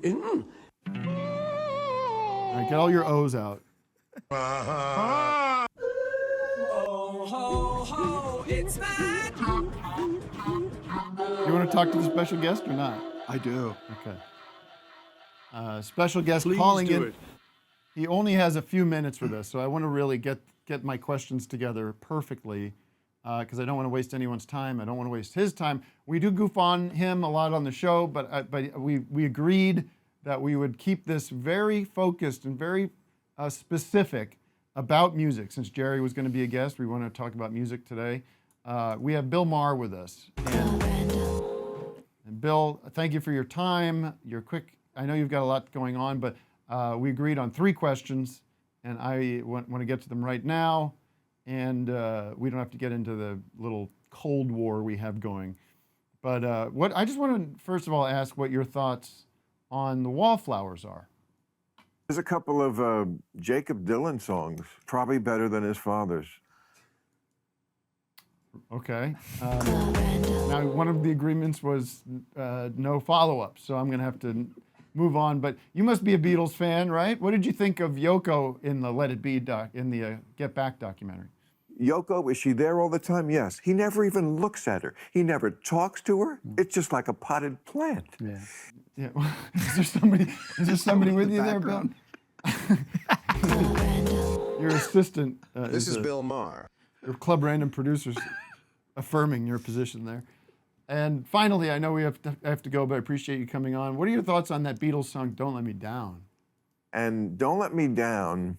right, get all your O's out. You want to talk to the special guest or not? I do. Okay. Special guest Please calling do in. it. He only has a few minutes with us, so I want to really get my questions together perfectly because I don't want to waste anyone's time. I don't want to waste his time. We do goof on him a lot on the show, but we agreed that we would keep this very focused and very specific about music. Since Jerry was going to be a guest, we want to talk about music today. We have Bill Maher with us. And Bill, thank you for your time. You're quick. I know you've got a lot going on, but we agreed on 3 questions, and I want to get to them right now, and we don't have to get into the little Cold War we have going. But I just want to, first of all, ask what your thoughts on the Wallflowers are. There's a couple of Jacob Dylan songs, probably better than his father's. Okay. Now, one of the agreements was no follow-up, so I'm going to have to move on. But you must be a Beatles fan, right? What did you think of Yoko in the Let It Be in the Get Back documentary? Yoko, is she there all the time? Yes. He never even looks at her. He never talks to her. It's just like a potted plant. Yeah. Yeah. Is there somebody with you there, Bill? Your assistant. This is Bill Maher. Your Club Random producers affirming your position there. And finally, I know I have to go, but I appreciate you coming on. What are your thoughts on that Beatles song, Don't Let Me Down? And Don't Let Me Down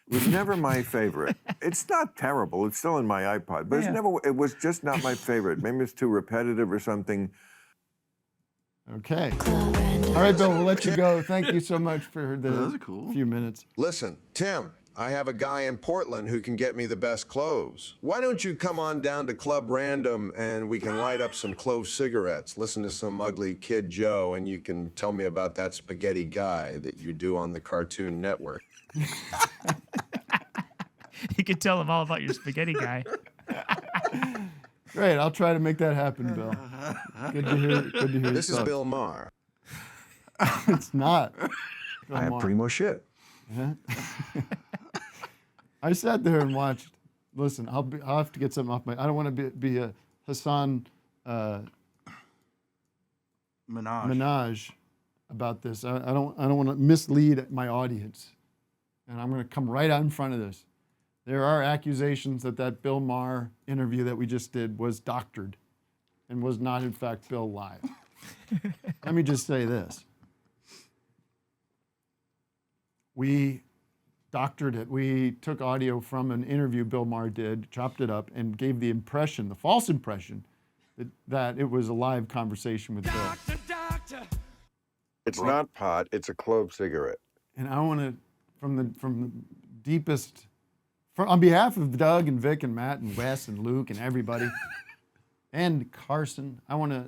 was never my favorite. It's not terrible. It's still in my iPod, but it was just not my favorite. Maybe it's too repetitive or something. Okay. All right, Bill, we'll let you go. Thank you so much for the few minutes. Listen, Tim, I have a guy in Portland who can get me the best cloves. Why don't you come on down to Club Random and we can light up some clove cigarettes, listen to some ugly Kid Joe, and you can tell me about that spaghetti guy that you do on the Cartoon Network. You can tell him all about your spaghetti guy. Great, I'll try to make that happen, Bill. Good to hear. Good to hear. This is Bill Maher. It's not. Bill I have Maher. primo shit. I sat there and watched. Listen, I'll have to get something off my. I don't want to be a Hassan Minaj about this. I don't want to mislead my audience, and I'm going to come right out in front of this. There are accusations that Bill Maher interview that we just did was doctored, and was not in fact Bill live. Let me just say this. We doctored it. We took audio from an interview Bill Maher did, chopped it up, and gave the impression, the false impression, that it was a live conversation with Bill. It's not pot, it's a clove cigarette. And I want to, from the deepest, on behalf of Doug and Vic and Matt and Wes and Luke and everybody, and Carson, I want to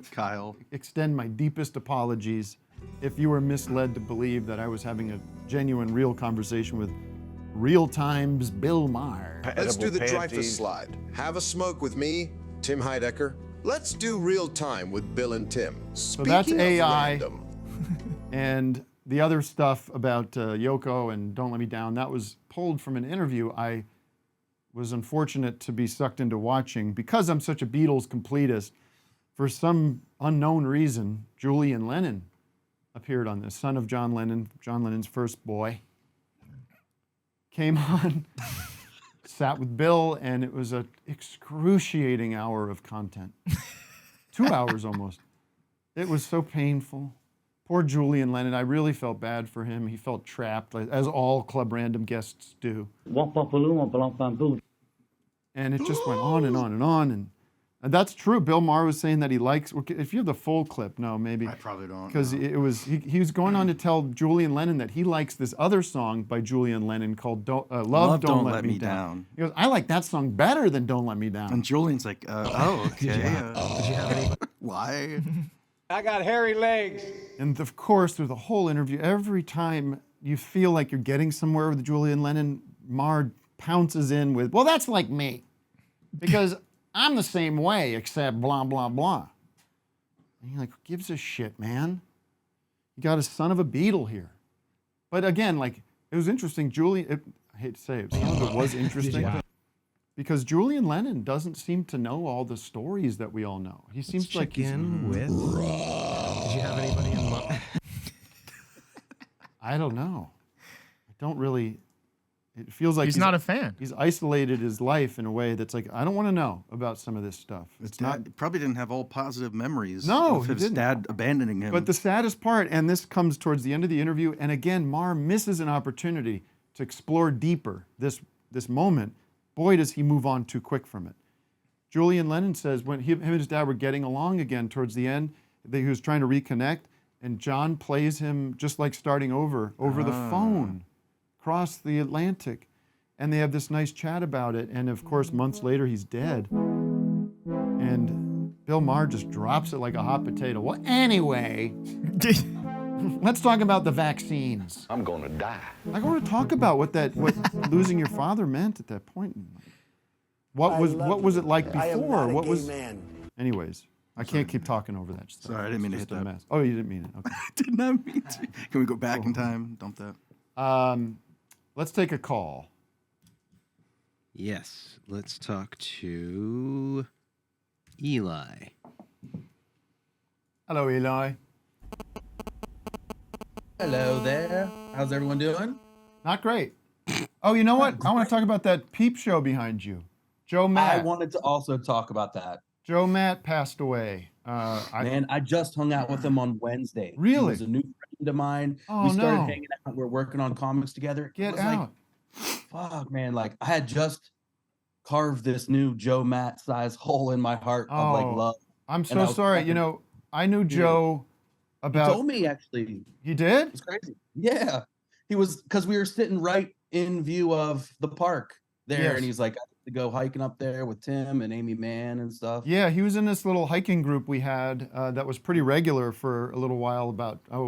extend my deepest apologies if you were misled to believe that I was having a genuine, real conversation with Real Time's Bill Maher. Let's do the Dreyfus slide. Have a smoke with me, Tim Heidecker. Let's do real time with Bill and Tim. So that's Speaking of AI. random, And the other stuff about Yoko and Don't Let Me Down, that was pulled from an interview I was unfortunate to be sucked into watching because I'm such a Beatles completist. For some unknown reason, Julian Lennon appeared on this, son of John Lennon, John Lennon's first boy. Came on, sat with Bill, and it was an excruciating hour of content. 2 hours almost. It was so painful. Poor Julian Lennon, I really felt bad for him. He felt trapped, as all Club Random guests do. And it just went on and on and on. And that's true. Bill Maher was saying that he likes, if you have the full clip, no, maybe. I probably don't. Because it was, he was going on to tell Julian Lennon that he likes this other song by Julian Lennon called Love Don't Let Me Down. He goes, I like that song better than Don't Let Me Down. And Julian's like, oh, okay. Did you have any? Why? I got hairy legs. And of course, through the whole interview, every time you feel like you're getting somewhere with Julian Lennon, Maher pounces in with, well, that's like me. Because I'm the same way, except blah, blah, blah. And you're like, who gives a shit, man? You got a son of a Beatle here. But again, like, it was interesting. I hate to say it, some of it was interesting. Because Julian Lennon doesn't seem to know all the stories that we all know. He seems like he's... Did you have anybody in mind? I don't know. I don't really... It feels like He's not a fan. He's isolated his life in a way that's like, I don't want to know about some of this stuff. It's not probably didn't have all positive memories No, of he his didn't. dad abandoning him. But the saddest part, and this comes towards the end of the interview, and again, Maher misses an opportunity to explore deeper this moment. Boy, does he move on too quick from it. Julian Lennon says when him and his dad were getting along again towards the end, he was trying to reconnect, and John plays him just like starting over the phone, across the Atlantic. And they have this nice chat about it, and of course, months later, he's dead. And Bill Maher just drops it like a hot potato. Well, anyway, Let's talk about the vaccines. I'm going to die. I want to talk about what losing your father meant at that point. What was it like before? What was? Anyways, I can't keep talking over that. Sorry, I didn't mean to hit that. Mess. Oh, you didn't mean it. Okay. I did not mean to. Can we go back in time? Dump that. Let's take a call. Yes, let's talk to Eli. Hello, Eli. Hello there. How's everyone doing? Not great. Oh, you know what? I want to talk about that peep show behind you. Joe Matt. I wanted to also talk about that. Joe Matt passed away. Man, I just hung out with him on Wednesday. Really? He was a new friend of mine. Oh, we started no. hanging out. We're working on comics together. Get out. Fuck, man. Like, I had just carved this new Joe Matt size hole in my heart of like love. I'm so sorry. You know, I knew Joe about. He told me, actually. He did? It's crazy. Yeah. He was, because we were sitting right in view of the park there. Yes. And he's like, I have to go hiking up there with Tim and Amy Mann and stuff. Yeah, he was in this little hiking group we had that was pretty regular for a little while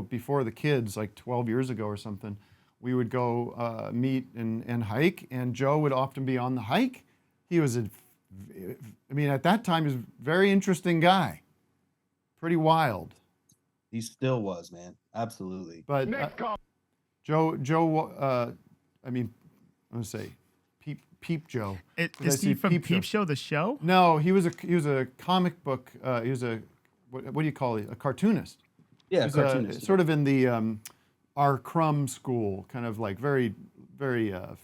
before the kids, like 12 years ago or something. We would go meet and hike, and Joe would often be on the hike. He was at that time, he was a very interesting guy. Pretty wild. He still was, man. Absolutely. But Joe, I'm going to say Peep Joe. Is he from Peep Show, the show? No, he was a comic book, he was what do you call it? A cartoonist. Yeah, cartoonist. Sort of in the R. Crumb school, kind of like very, very, how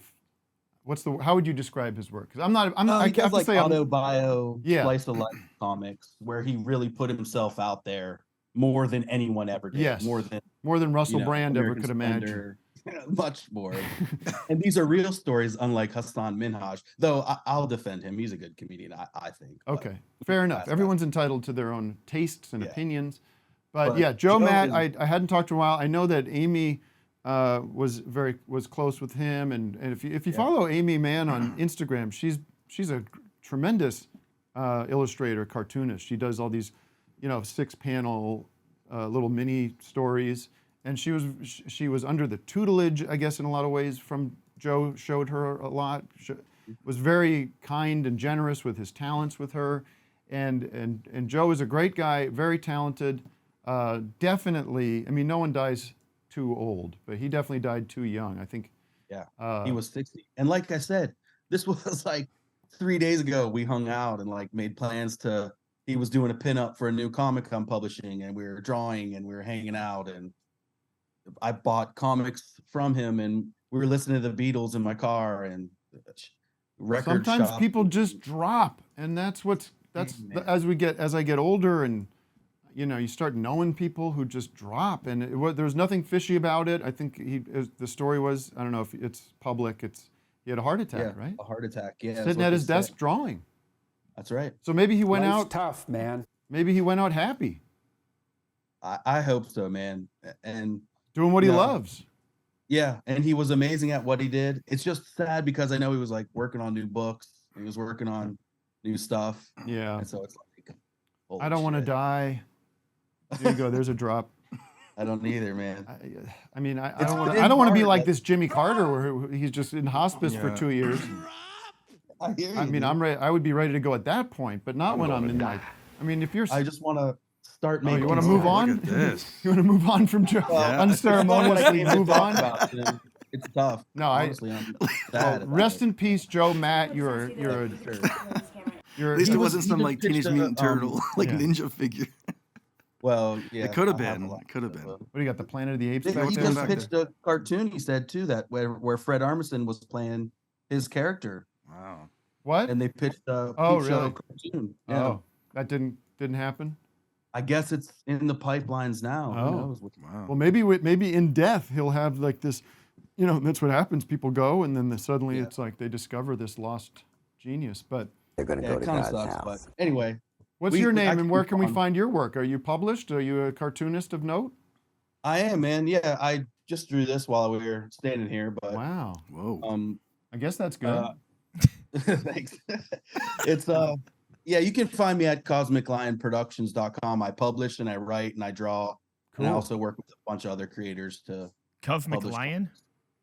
would you describe his work? Because he does like auto-bio, Yeah. slice of life comics, where he really put himself out there more than anyone ever did. Yes. More than Russell Brand ever American could imagine. Splendor. Much more. And these are real stories, unlike Hassan Minhaj. Though I'll defend him. He's a good comedian, I think. Okay, fair enough. Everyone's entitled to their own tastes and opinions. But yeah, Joe Matt, I hadn't talked to in a while. I know that Amy was close with him, and if you follow Amy Mann on Instagram, she's a tremendous illustrator, cartoonist. She does all these, 6-panel little mini stories, and she was under the tutelage, I guess, in a lot of ways from Joe. Showed her a lot. Was very kind and generous with his talents with her, and Joe is a great guy, very talented. Definitely, no one dies too old, but he definitely died too young. I think. Yeah, he was 60. And like I said, this was like 3 days ago. We hung out and like made plans to. He was doing a pinup for a new comic I'm publishing, and we were drawing and we were hanging out. And I bought comics from him, and we were listening to the Beatles in my car and record Sometimes shop. people just drop, and as I get older and. You start knowing people who just drop, and there was nothing fishy about it. I think the story was, I don't know if it's public, he had a heart attack, right? A heart attack, yeah. Sitting at his desk drawing. That's right. So maybe he went Life's out tough, man. Maybe he went out happy. I hope so, man. And doing what he loves. Yeah, and he was amazing at what he did. It's just sad because I know he was like working on new books. He was working on new stuff. Yeah. And so it's like, I don't want to die. There you go. There's a drop. I don't either, man. I don't want to be like this Jimmy Carter, where he's just in hospice for 2 years. I hear you. I'm ready. I would be ready to go at that point, but not when I'm in my. If you're. I just want to start making. You want to move on? Look at this. You want to move on from Joe? Unceremoniously move on. It's tough. No, honestly, I'm sad. Rest in peace, Joe Matt. You're. At least it wasn't some like Teenage Mutant Turtle ninja figure. Well, yeah. It could have been. It could have been. What do you got? The Planet of the Apes? He just pitched a cartoon. He said too that where Fred Armisen was playing his character. Wow. What? And they pitched a really? cartoon. Yeah. Oh, that didn't happen. I guess it's in the pipelines now. Oh. Who knows? Wow. Well, maybe in death he'll have like this. That's what happens. People go, and then suddenly it's like they discover this lost genius. But they're going to go to God's house. But anyway. What's your name and where can we find your work? Are you published? Are you a cartoonist of note? I am, man. Yeah, I just drew this while we were standing here. But wow, whoa. I guess that's good. Thanks. It's you can find me at cosmiclionproductions.com. I publish and I write and I draw And I Cool. also work with a bunch of other creators to Cosmic publish Lion?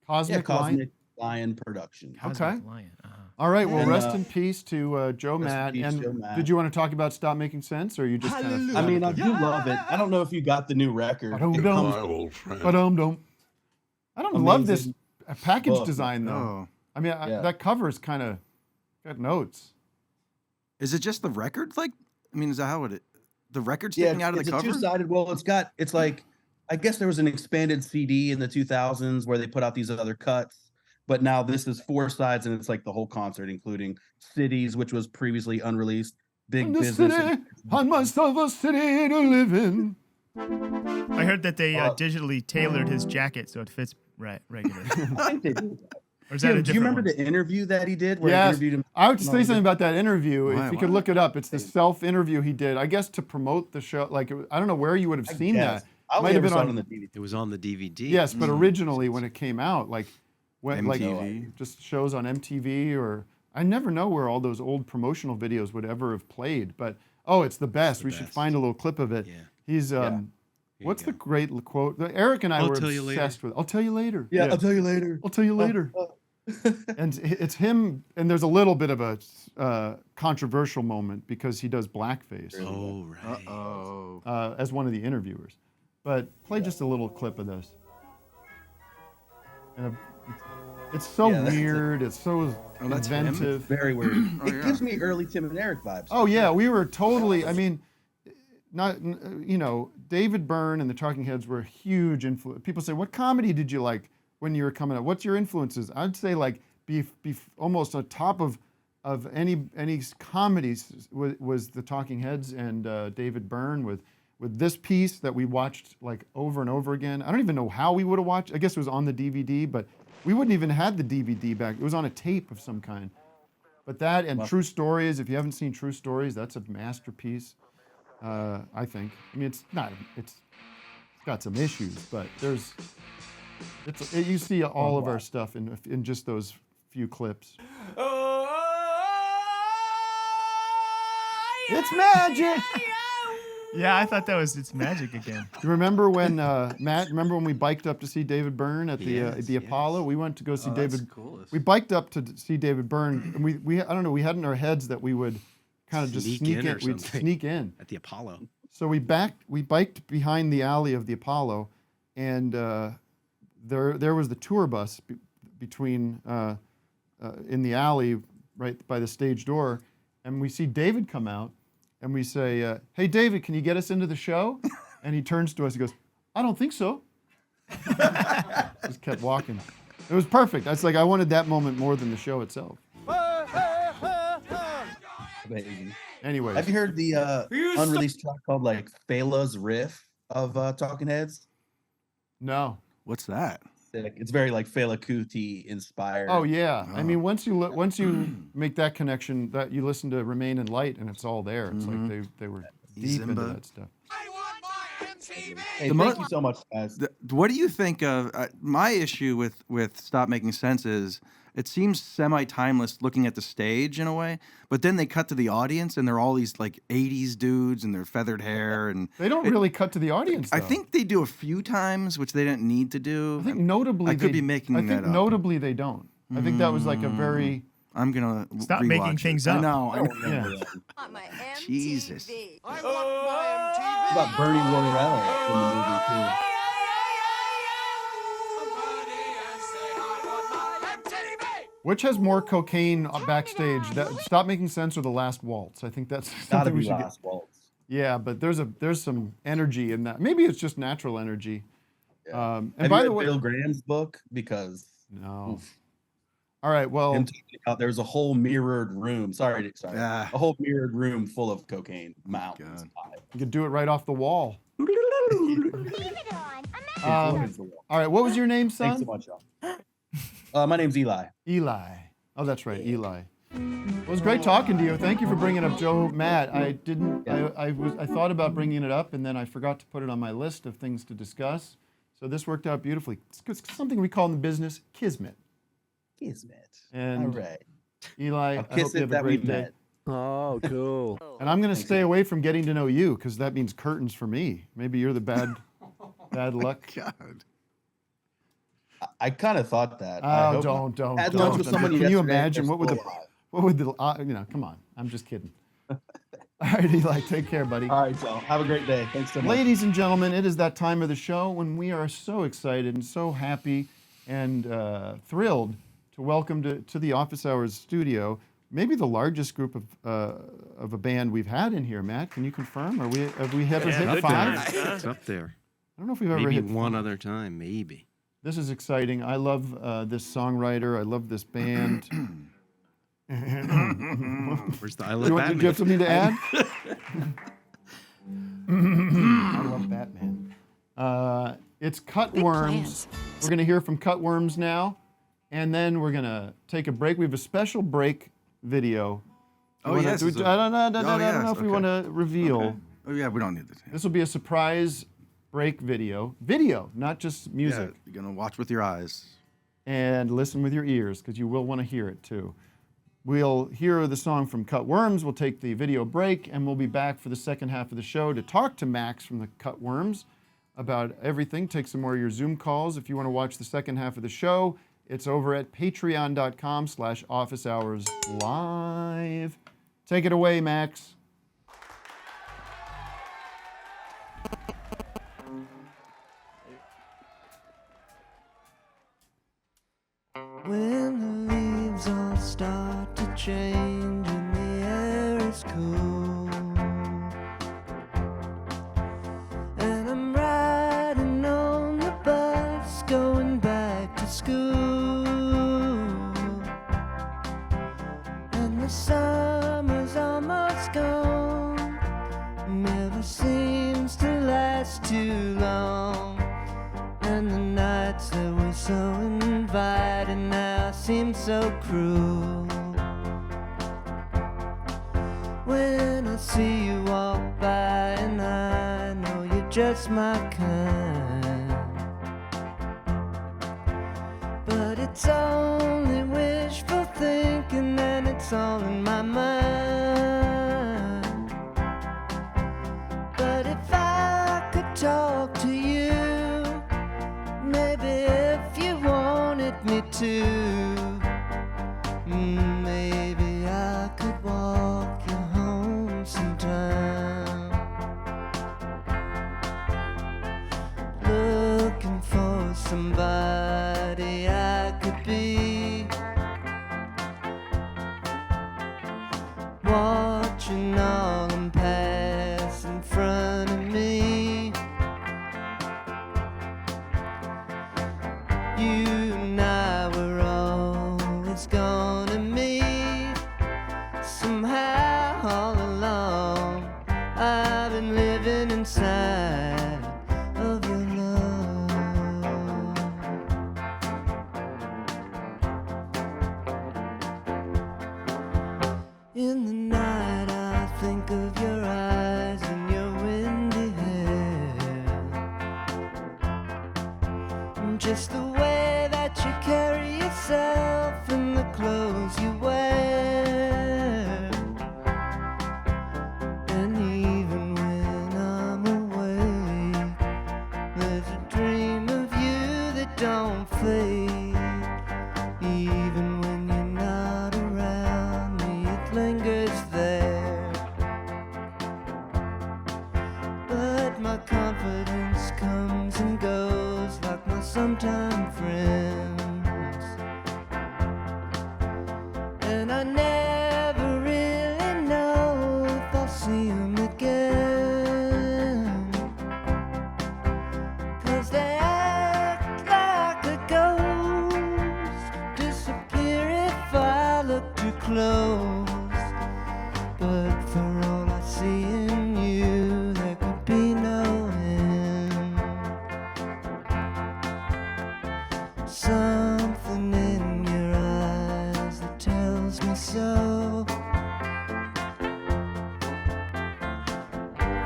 Cosmic Lion? Cosmic Lion Production. Okay. Lion. All right. Well, And, rest in peace to Joe rest in Matt. peace, And Joe Matt. did you want to talk about Stop Making Sense, or you just kind of? I mean, I do love it. I don't know if you got the new record. Ba-dum-dum. I don't love this package book. design though. Oh. I mean, Yeah. that cover is kind of got notes. Is it just the record? Like, I mean, is that how it? The record Yeah, sticking out of it's the a cover? two-sided. Well, it's like, I guess there was an expanded CD in the 2000s where they put out these other cuts, but now this is 4 sides and it's like the whole concert, including Cities, which was previously unreleased, Big In the Business. city, I must have a city to live in. I heard that they digitally tailored his jacket so it fits regularly. I think they did. Or is that a Do you different remember one? the interview that he did? Where he Yes, interviewed him? I would just say something about that interview. Why, If you could why? look it up, it's the self-interview he did. I guess to promote the show. Like, I don't know where you would have seen guess. that. I only Might have ever been saw it on on the DVD. It was on the DVD. Yes, but originally when it came out, like when MTV. like just shows on MTV, or I never know where all those old promotional videos would ever have played. But it's the best. We should find a little clip of it. Yeah. He's what's the great quote? Eric and I I'll were tell you later. obsessed with. I'll tell you later. Yeah, I'll tell you later. I'll tell you later. And it's him, and there's a little bit of a controversial moment because he does blackface Oh, right. as one of the interviewers. But play just a little clip of this. And it's so Yeah, that's weird. It's so that's him? inventive. Very weird. Oh, It yeah. gives me early Tim and Eric vibes. Oh yeah, we were totally. I mean, David Byrne and the Talking Heads were a huge influence. People say, "What comedy did you like when you were coming up? What's your influences?" I'd say like be almost on top of any comedies was the Talking Heads and David Byrne with this piece that we watched like over and over again. I don't even know how we would have watched. I guess it was on the DVD, but we wouldn't even had the DVD back. It was on a tape of some kind. But that and True Stories, if you haven't seen True Stories, that's a masterpiece, I think. I mean, it's got some issues, but you see all of our stuff in just those few clips. It's magic! Yeah, I thought that was It's Magic again. You remember when, Matt, when we biked up to see David Byrne at the Apollo? We went to go see David. We biked up to see David Byrne, and we I don't know, we had in our heads that we would kind of just sneak in. We'd sneak in. At the Apollo. So we biked behind the alley of the Apollo, and there was the tour bus between in the alley right by the stage door, and we see David come out. And we say, "Hey, David, can you get us into the show?" And he turns to us. He goes, "I don't think so." Just kept walking. It was perfect. That's like I wanted that moment more than the show itself. Amazing. Anyways, Have you heard the unreleased track called like Fela's Riff of Talking Heads? No. What's that? Sick. It's very like Fela Kuti inspired. Oh yeah. I mean, once you make that connection, that you listen to Remain in Light, and it's all there. It's like they were deep into that stuff. Hey, thank you so much, guys. What do you think of my issue with Stop Making Sense is it seems semi-timeless looking at the stage in a way, but then they cut to the audience and they're all these like 80s dudes and their feathered hair and they don't really cut to the audience. I though. think they do a few times, which they didn't need to do. I think notably I could they- be making I that think up. notably they don't. I think that was like a very. I'm gonna Stop rewatch making it. things I up. know. Yeah. Jesus. What about Bernie Worrell in the movie too? Which has more cocaine backstage? Stop Making Sense or The Last Waltz? I think that's Gotta something we be should Last Waltz. Yeah, but there's some energy in that. Maybe it's just natural energy. And Have by you the read way, Bill Graham's book? Because no. All right, well, him talking about there's a whole mirrored room. Sorry, a whole mirrored room full of cocaine mountains. You could do it right off the wall. All right, what was your name, son? Thanks so much, y'all. My name's Eli. Eli. Oh, that's right, Eli. It was great talking to you. Thank you for bringing up Joe Matt. I didn't. I thought about bringing it up, and then I forgot to put it on my list of things to discuss. So this worked out beautifully. It's something we call in the business kismet. Kismet. And all right. Eli, I'll I kiss hope you it have a that we great day. met. Oh, cool. And I'm going to stay away from getting to know you because that means curtains for me. Maybe you're the bad Bad luck. God. I kind of thought that. Oh, don't. Had lunch with someone Can you yesterday, imagine they're what would the come on. I'm just kidding. All right, Eli, take care, buddy. All right, y'all. Have a great day. Thanks so much. Ladies and gentlemen, it is that time of the show when we are so excited and so happy and thrilled to welcome to the Office Hours studio maybe the largest group of a band we've had in here. Matt, can you confirm? Have we ever hit 5? It's up there. I don't know if we've ever Maybe hit one 5. other time, maybe. This is exciting. I love this songwriter. I love this band. Where's the I Do love you Batman? have something to add? I love Batman. It's Cutworms. We're going to hear from Cutworms now, and then we're going to take a break. We have a special break video. Oh, yes. I don't know if we want to reveal. Okay. Oh, yeah, we don't need this. This will be a surprise break video. Video, not just music. Yeah, you're going to watch with your eyes. And listen with your ears, because you will want to hear it too. We'll hear the song from Cutworms, we'll take the video break, and we'll be back for the second half of the show to talk to Max from the Cutworms about everything. Take some more of your Zoom calls. If you want to watch the second half of the show, it's over at patreon.com/officehourslive. Take it away, Max. When the leaves all start to change and the air is cool, and I'm riding on the bus going back to school, and the summer's almost gone, never seems to last too long, and the nights that were so inviting now seem so cruel. When I see you walk by and I know you're just my kind, but it's only wishful thinking and it's all in my mind. But if I could talk to you, maybe if you wanted me to, maybe I could walk you home sometime. Looking for somebody I could be, watching all them pass in front of me. You and I were always gonna meet. Somehow all along I've been living inside of your love. In the night I think of your eyes and your windy hair, just the way that you carry yourself and the clothes you wear. And even when I'm awake, there's a dream of you that don't fade. Even when you're not around me, it lingers there. But my confidence comes and goes like my sometime friends, and I never really know if I'll see them again, 'cause they act like a ghost, disappear if I look too close. But for all I see in you, there could be no end. Something in your eyes that tells me so.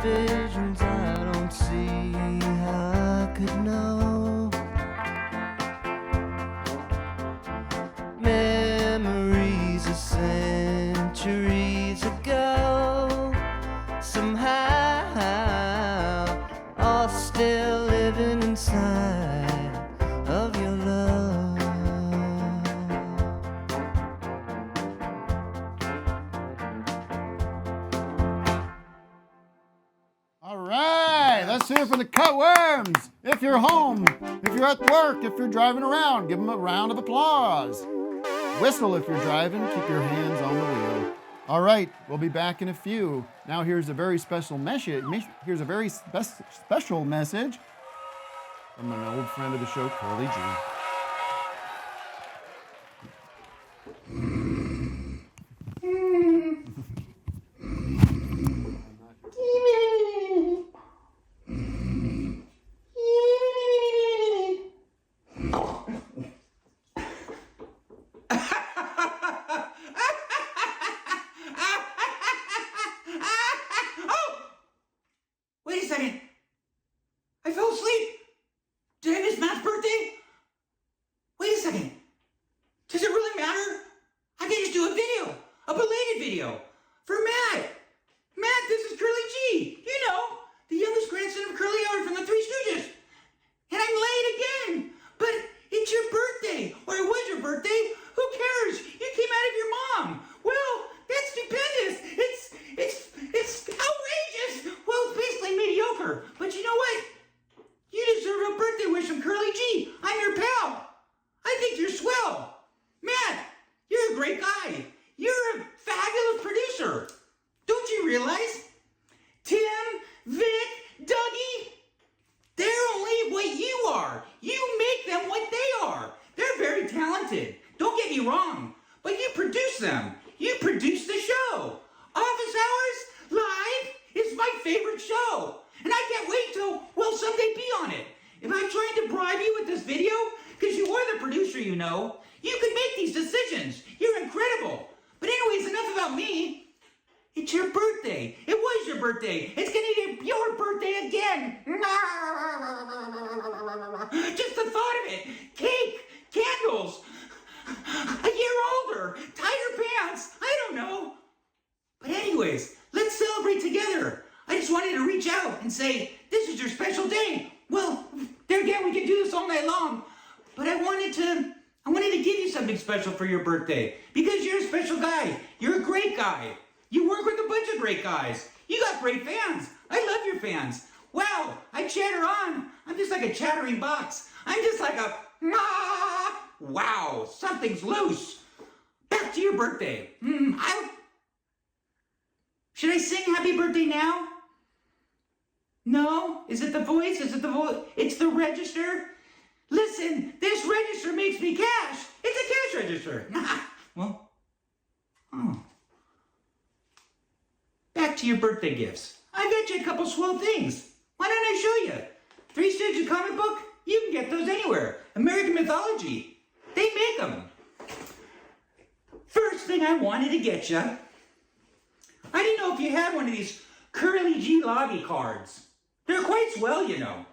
Visions I don't see how I could know. Memories of centuries ago, somehow all still living Let's hear from the cutworms. If you're home, if you're at work, if you're driving around, give them a round of applause. Whistle if you're driving, keep your hands on the wheel. All right, we'll be back in a few. Now here's a very special message. Here's a very special message from an old friend of the show, Curly G. Wait a second. I fell asleep. Did I miss Matt's birthday? Wait a second. Does it really matter? I can just do a video, a belated video for Matt. Matt, this is Curly G. You know, the youngest grandson of Curly Howard from the Three Stooges. And I'm late again. But it's your birthday, or it was your birthday. Who cares? You came out of your mom. Well, that's stupendous. It's outrageous. Well, it's basically mediocre. But you know what? You deserve a birthday wish from Curly G. I'm your pal. I think you're swell. Matt, you're a great guy. You're a fabulous producer. Don't you realize? Tim, Vic, Dougie, they're only what you are. You make them what they are. They're very talented. Don't get me wrong. But you produce them. You produce the show. Office Hours Live is my favorite show. And I can't wait till we'll someday be on it. If I'm trying to bribe you with this video, because you are the producer, you know, you can make these decisions. You're incredible. But anyways, enough about me. It's your birthday. It was your birthday. It's going to be your birthday again. Just the thought of it. Cake, candles, a year older, tighter pants. I don't know. But anyways, let's celebrate together. I just wanted to reach out and say, this is your special day. Well, there again, we can do this all night long. But I wanted to give you something special for your birthday. Because you're a special guy. You're a great guy. You work with a bunch of great guys. You got great fans. I love your fans. Wow, I chatter on. I'm just like a chattering box. I'm just like a, wow, something's loose. Back to your birthday. Should I sing happy birthday now? No? Is it the voice? Is it the voice? It's the register? Listen, this register makes me cash. It's a cash register. Well, back to your birthday gifts. I got you a couple swell things. Why don't I show you? Three Stooges comic book? You can get those anywhere. American mythology. They make them. First thing I wanted to get you, I didn't know if you had one of these Curly G lobby cards. They're quite swell, you know.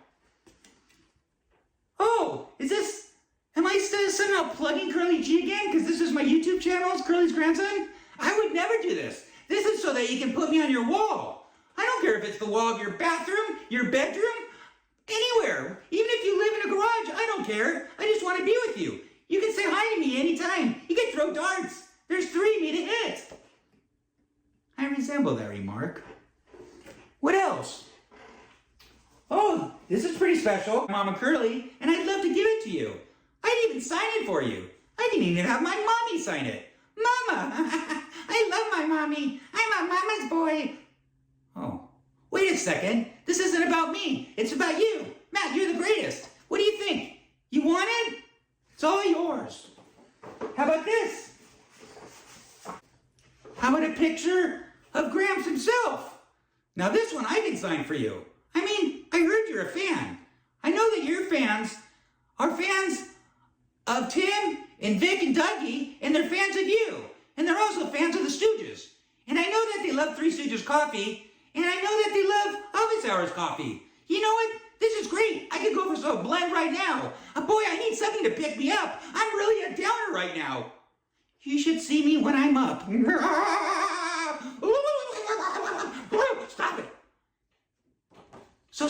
Oh, am I somehow plugging Curly G again? Because this is my YouTube channel, it's Curly's grandson? I would never do this. This is so that you can put me on your wall. I don't care if it's the wall of your bathroom, your bedroom, anywhere. Even if you live in a garage, I don't care. I just want to be with you. You can say hi to me anytime. You can throw darts. There's 3 of me to hit. I resemble that remark. What else? Oh, this is pretty special. Mama Curly, and I'd love to give it to you. I'd even sign it for you. I didn't even have my mommy sign it. Mama! I love my mommy. I'm a mama's boy. Oh, wait a second. This isn't about me. It's about you. Matt, you're the greatest. What do you think? You want it? It's all yours. How about this? How about a picture of Gramps himself? Now this one I can sign for you. I mean, I heard you're a fan. I know that your fans are fans of Tim and Vic and Dougie, and they're fans of you. And they're also fans of the Stooges. And I know that they love Three Stooges coffee, and I know that they love Office Hours coffee. You know what? This is great. I could go for some blend right now. Boy, I need something to pick me up. I'm really a downer right now. You should see me when I'm up. Stop it. So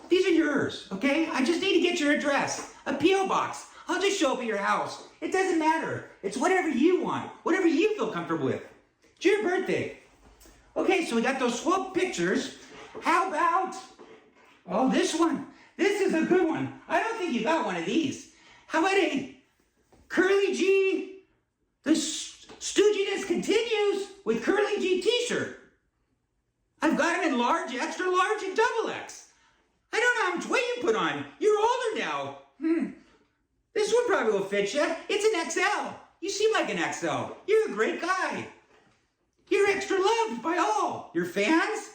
these are yours, okay? I just need to get your address. A P.O. box. I'll just show up at your house. It doesn't matter. It's whatever you want. Whatever you feel comfortable with. It's your birthday. Okay, so we got those swap pictures. How about Oh, this one. This is a good one. I don't think you got one of these. How about a Curly G? The stooginess continues with Curly G t-shirt. I've got them in large, extra large, and double X. I don't know how much weight you put on. You're older now. This one probably will fit you. It's an XL. You seem like an XL. You're a great guy. You're extra loved by all. Your fans,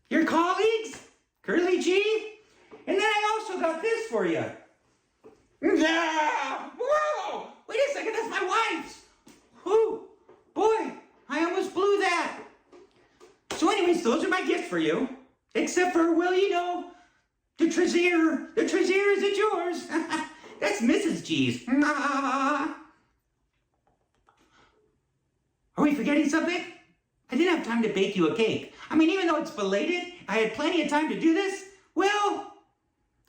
your colleagues, Curly G. And then I also got this for you. Yeah! Whoa! Wait a second, that's my wife's. Whew. Boy, I almost blew that. So anyways, those are my gifts for you. Except for, well, you know, the Treasure. The Treasure isn't yours. That's Mrs. G's. Are we forgetting something? I didn't have time to bake you a cake. I mean, even though it's belated, I had plenty of time to do this. Well,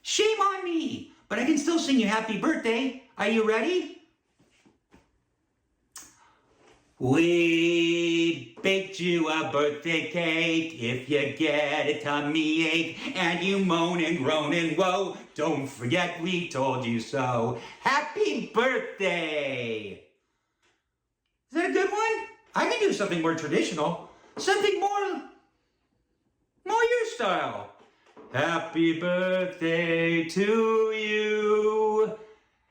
shame on me. But I can still sing you happy birthday. Are you ready? We baked you a birthday cake. If you get a tummy ache and you moan and groan and woe, don't forget we told you so. Happy birthday! Is that a good one? I can do something more traditional. Something more your style. Happy birthday to you.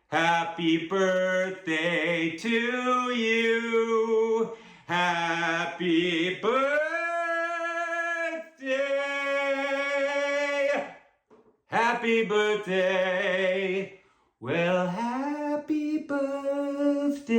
Happy birthday to you. Happy birthday. Happy birthday. Well, happy birthday